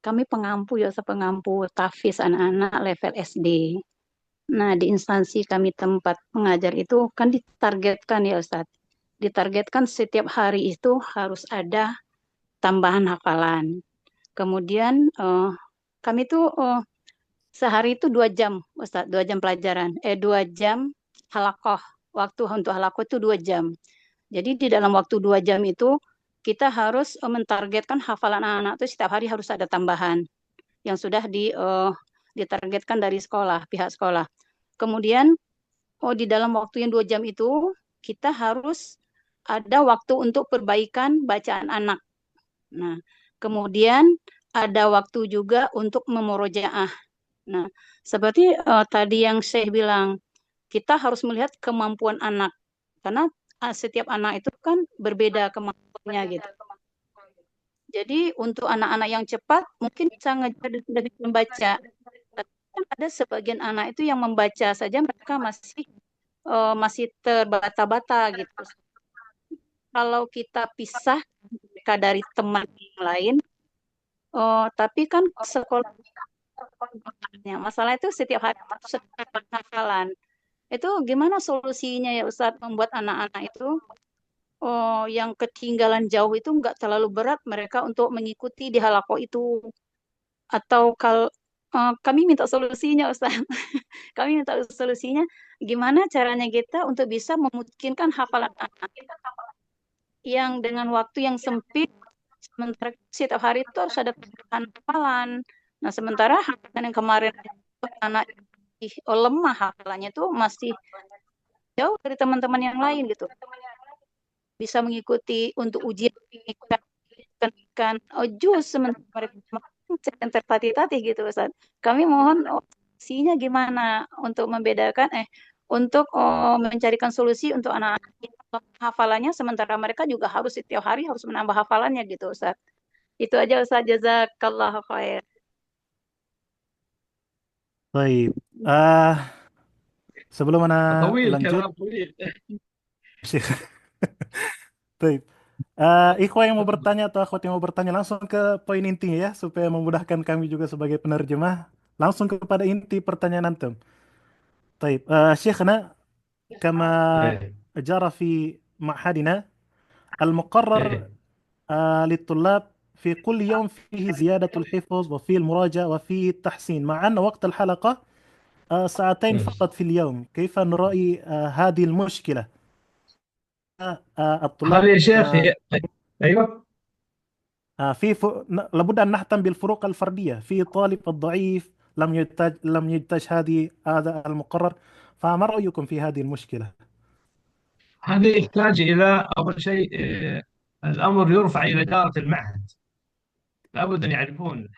C: Kami pengampu ya Ustaz, pengampu tahfiz anak-anak level SD. Nah, di instansi kami tempat mengajar itu kan ditargetkan ya Ustaz. Ditargetkan setiap hari itu harus ada tambahan hafalan. Kemudian kami tuh sehari itu 2 jam Ustaz, 2 jam pelajaran. 2 jam halakoh. Waktu untuk halakoh itu 2 jam. Jadi di dalam waktu 2 jam itu kita harus mentargetkan hafalan anak-anak itu setiap hari harus ada tambahan yang sudah ditargetkan dari sekolah, pihak sekolah. Kemudian di dalam waktu yang 2 jam itu kita harus ada waktu untuk perbaikan bacaan anak. Nah, kemudian ada waktu juga untuk memorojaah. Nah, seperti tadi yang saya bilang, kita harus melihat kemampuan anak. Karena setiap anak itu kan berbeda kemampuannya gitu. Jadi untuk anak-anak yang cepat mungkin bisa ngejar dan sudah bisa membaca. Tapi kan ada sebagian anak itu yang membaca saja mereka masih terbata-bata gitu. Kalau kita pisah mereka dari teman yang lain, tapi kan sekolah masalah itu setiap hari setiap hafalan. Itu gimana solusinya ya Ustadz membuat anak-anak itu yang ketinggalan jauh itu nggak terlalu berat mereka untuk mengikuti di halako itu atau kalau kami minta solusinya Ustaz. Kami minta solusinya gimana caranya kita untuk bisa memungkinkan hafalan anak yang dengan waktu yang sempit sementara setiap hari itu harus ada tambahan hafalan. Nah, sementara hafalan yang kemarin anak lemah hafalannya itu masih jauh dari teman-teman yang lain gitu. Bisa mengikuti untuk ujian kan jus sementara mereka center tatih-tatih gitu Ustaz. Kami mohon solusinya gimana untuk membedakan untuk mencarikan solusi untuk anak-anak kita hafalannya sementara mereka juga harus setiap hari harus menambah hafalannya gitu Ustaz. Itu aja Ustaz, jazakallah khair.
B: Baik. Ah, sebelum Ana
A: طويل
B: lanjut,
A: كلام طويل.
B: Syekh. Baik. Ikhwan yang mau bertanya atau akhwat yang mau bertanya langsung ke poin intinya ya, supaya memudahkan kami juga sebagai penerjemah. Langsung kepada inti pertanyaan antum. Baik. Syekhna, كما
A: إيه.
B: جرى في معهدنا المقرر
A: إيه.
B: للطلاب في كل يوم فيه زيادة الحفظ وفيه المراجعة وفيه التحسين، مع أن وقت الحلقة ساعتين
A: مم.
B: فقط في اليوم. كيف نرأي هذه المشكلة؟
A: هذا
B: الطلاب
A: يا شيخ أيوه.
B: لابد أن نهتم بالفروق الفردية في طالب الضعيف لم ينتج هذا المقرر. فما رأيكم في هذه المشكلة؟
A: هذا يحتاج إلى أول شيء الأمر يرفع إلى إدارة المعهد. لابد أن يعرفون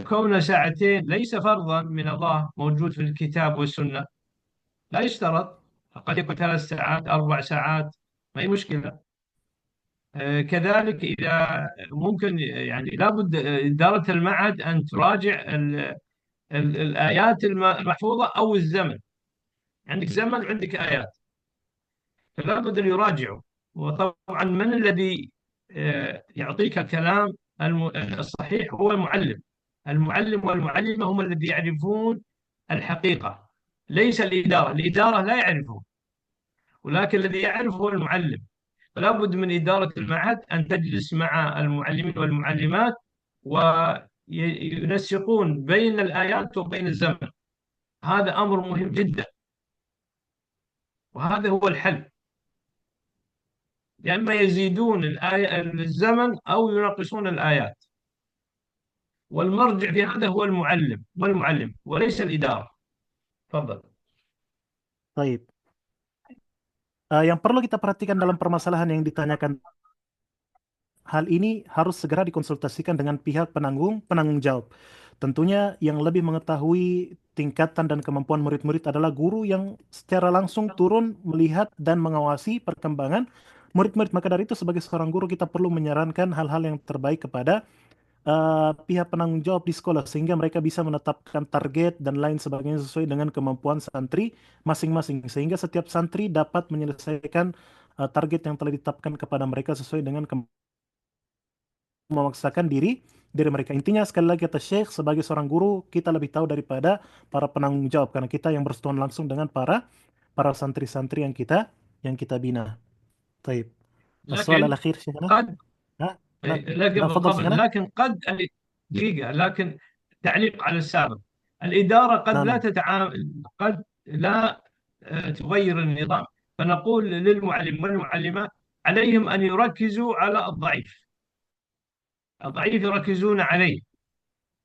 A: كون ساعتين ليس فرضا من الله موجود في الكتاب والسنة. لا يشترط، قد يكون 3 ساعات 4 ساعات، ما هي مشكلة. كذلك إذا ممكن يعني لابد إدارة المعهد أن تراجع الآيات المحفوظة أو الزمن. عندك زمن وعندك آيات، فلا بد أن يراجعوا. وطبعا من الذي يعطيك الكلام الصحيح؟ هو المعلم. المعلم والمعلمة هم الذي يعرفون الحقيقة، ليس الإدارة. الإدارة لا يعرفون، ولكن الذي يعرف هو المعلم. فلا بد من إدارة المعهد أن تجلس مع المعلمين والمعلمات وينسقون بين الآيات وبين الزمن. هذا أمر مهم جدا، وهذا هو الحل. يا إما يزيدون الآية الزمن أو يناقصون الآيات، والمرجع في هذا هو المعلم والمعلم وليس الإدارة. تفضل.
B: طيب. Yang perlu kita perhatikan dalam permasalahan yang ditanyakan, hal ini harus segera dikonsultasikan dengan pihak penanggung jawab. Tentunya yang lebih mengetahui tingkatan dan kemampuan murid-murid adalah guru yang secara langsung turun melihat dan mengawasi perkembangan murid-murid. Maka dari itu sebagai seorang guru kita perlu menyarankan hal-hal yang terbaik kepada pihak penanggung jawab di sekolah sehingga mereka bisa menetapkan target dan lain sebagainya sesuai dengan kemampuan santri masing-masing, sehingga setiap santri dapat menyelesaikan target yang telah ditetapkan kepada mereka sesuai dengan memaksakan diri mereka. Intinya sekali lagi kata Syekh, sebagai seorang guru kita lebih tahu daripada para penanggung jawab karena kita yang bersentuhan langsung dengan para santri-santri yang kita bina. Taib. السؤال
A: لكن
B: الأخير شيخنا.
A: قد
B: ها نعم
A: لا،
B: نعم تفضل
A: قبل،
B: شيخنا.
A: لكن قد دقيقة، لكن تعليق على السابق. الإدارة قد
B: نعم
A: لا
B: نعم
A: تتعامل، قد لا تغير النظام. فنقول للمعلم والمعلمات عليهم أن يركزوا على الضعيف. الضعيف يركزون عليه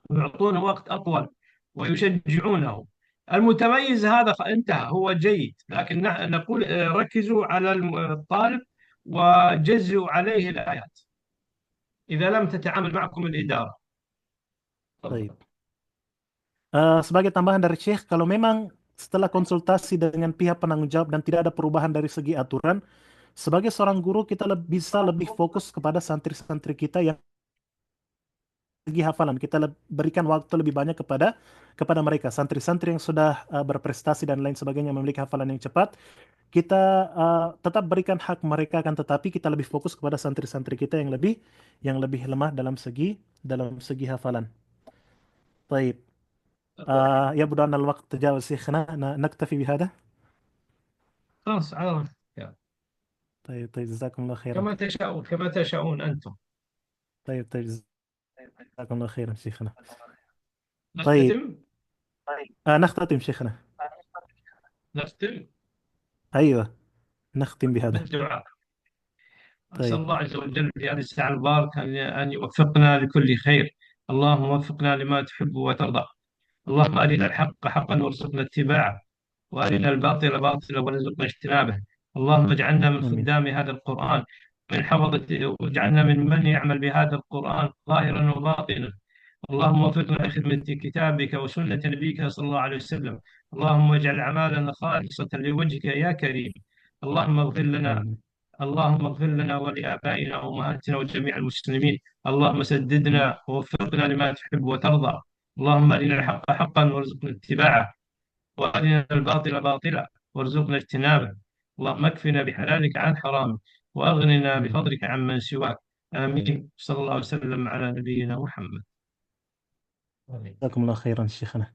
A: ويعطونه وقت أطول ويشجعونه. المتميز هذا انتهى، هو جيد، لكن نقول ركزوا على الطالب وجزوا عليه الآيات إذا لم تتعامل معكم الإدارة. تفضل.
B: طيب. Sebagai tambahan dari Syekh, kalau memang setelah konsultasi dengan pihak penanggung jawab dan tidak ada perubahan dari segi aturan, sebagai seorang guru kita bisa lebih fokus kepada santri-santri kita yang segi hafalan. Kita berikan waktu lebih banyak kepada mereka. Santri-santri yang sudah berprestasi dan lain sebagainya memiliki hafalan yang cepat, kita tetap berikan hak mereka, akan tetapi kita lebih fokus kepada santri-santri kita yang lebih lemah dalam segi hafalan. طيب. يبدو أن الوقت تجاوز شيخنا، نكتفي بهذا.
A: خلاص عرفت.
B: طيب طيب جزاكم الله خيرا.
A: كما تشاءون، كما تشاءون أنتم.
B: طيب طيب جزاكم الله خيرا شيخنا. طيب.
A: نختتم.
B: نختتم شيخنا.
A: نختم
B: أيوة نختم بهذا.
A: بالدعاء. أسأل
B: طيب.
A: الله عز وجل في هذه الساعة المباركة أن يوفقنا لكل خير. اللهم وفقنا لما تحب وترضى. اللهم أرنا الحق حقا وارزقنا اتباعه، وأرنا الباطل باطلا وارزقنا اجتنابه. اللهم اجعلنا من
B: آمين.
A: خدام هذا القرآن، من حفظة، واجعلنا من من يعمل بهذا القرآن ظاهرا وباطنا. اللهم وفقنا لخدمة كتابك وسنة نبيك صلى الله عليه وسلم. اللهم اجعل أعمالنا خالصة لوجهك يا كريم. اللهم اغفر لنا
B: آمين.
A: اللهم اغفر لنا ولآبائنا وأمهاتنا وجميع المسلمين. اللهم سددنا ووفقنا لما تحب وترضى. اللهم أرنا الحق حقا وارزقنا اتباعه، وأرنا الباطل باطلا وارزقنا اجتنابه. اللهم اكفنا بحلالك عن حرامك، وأغننا
B: آمين.
A: بفضلك عمن سواك. آمين. صلى الله وسلم على نبينا محمد.
B: جزاكم الله خيرا شيخنا.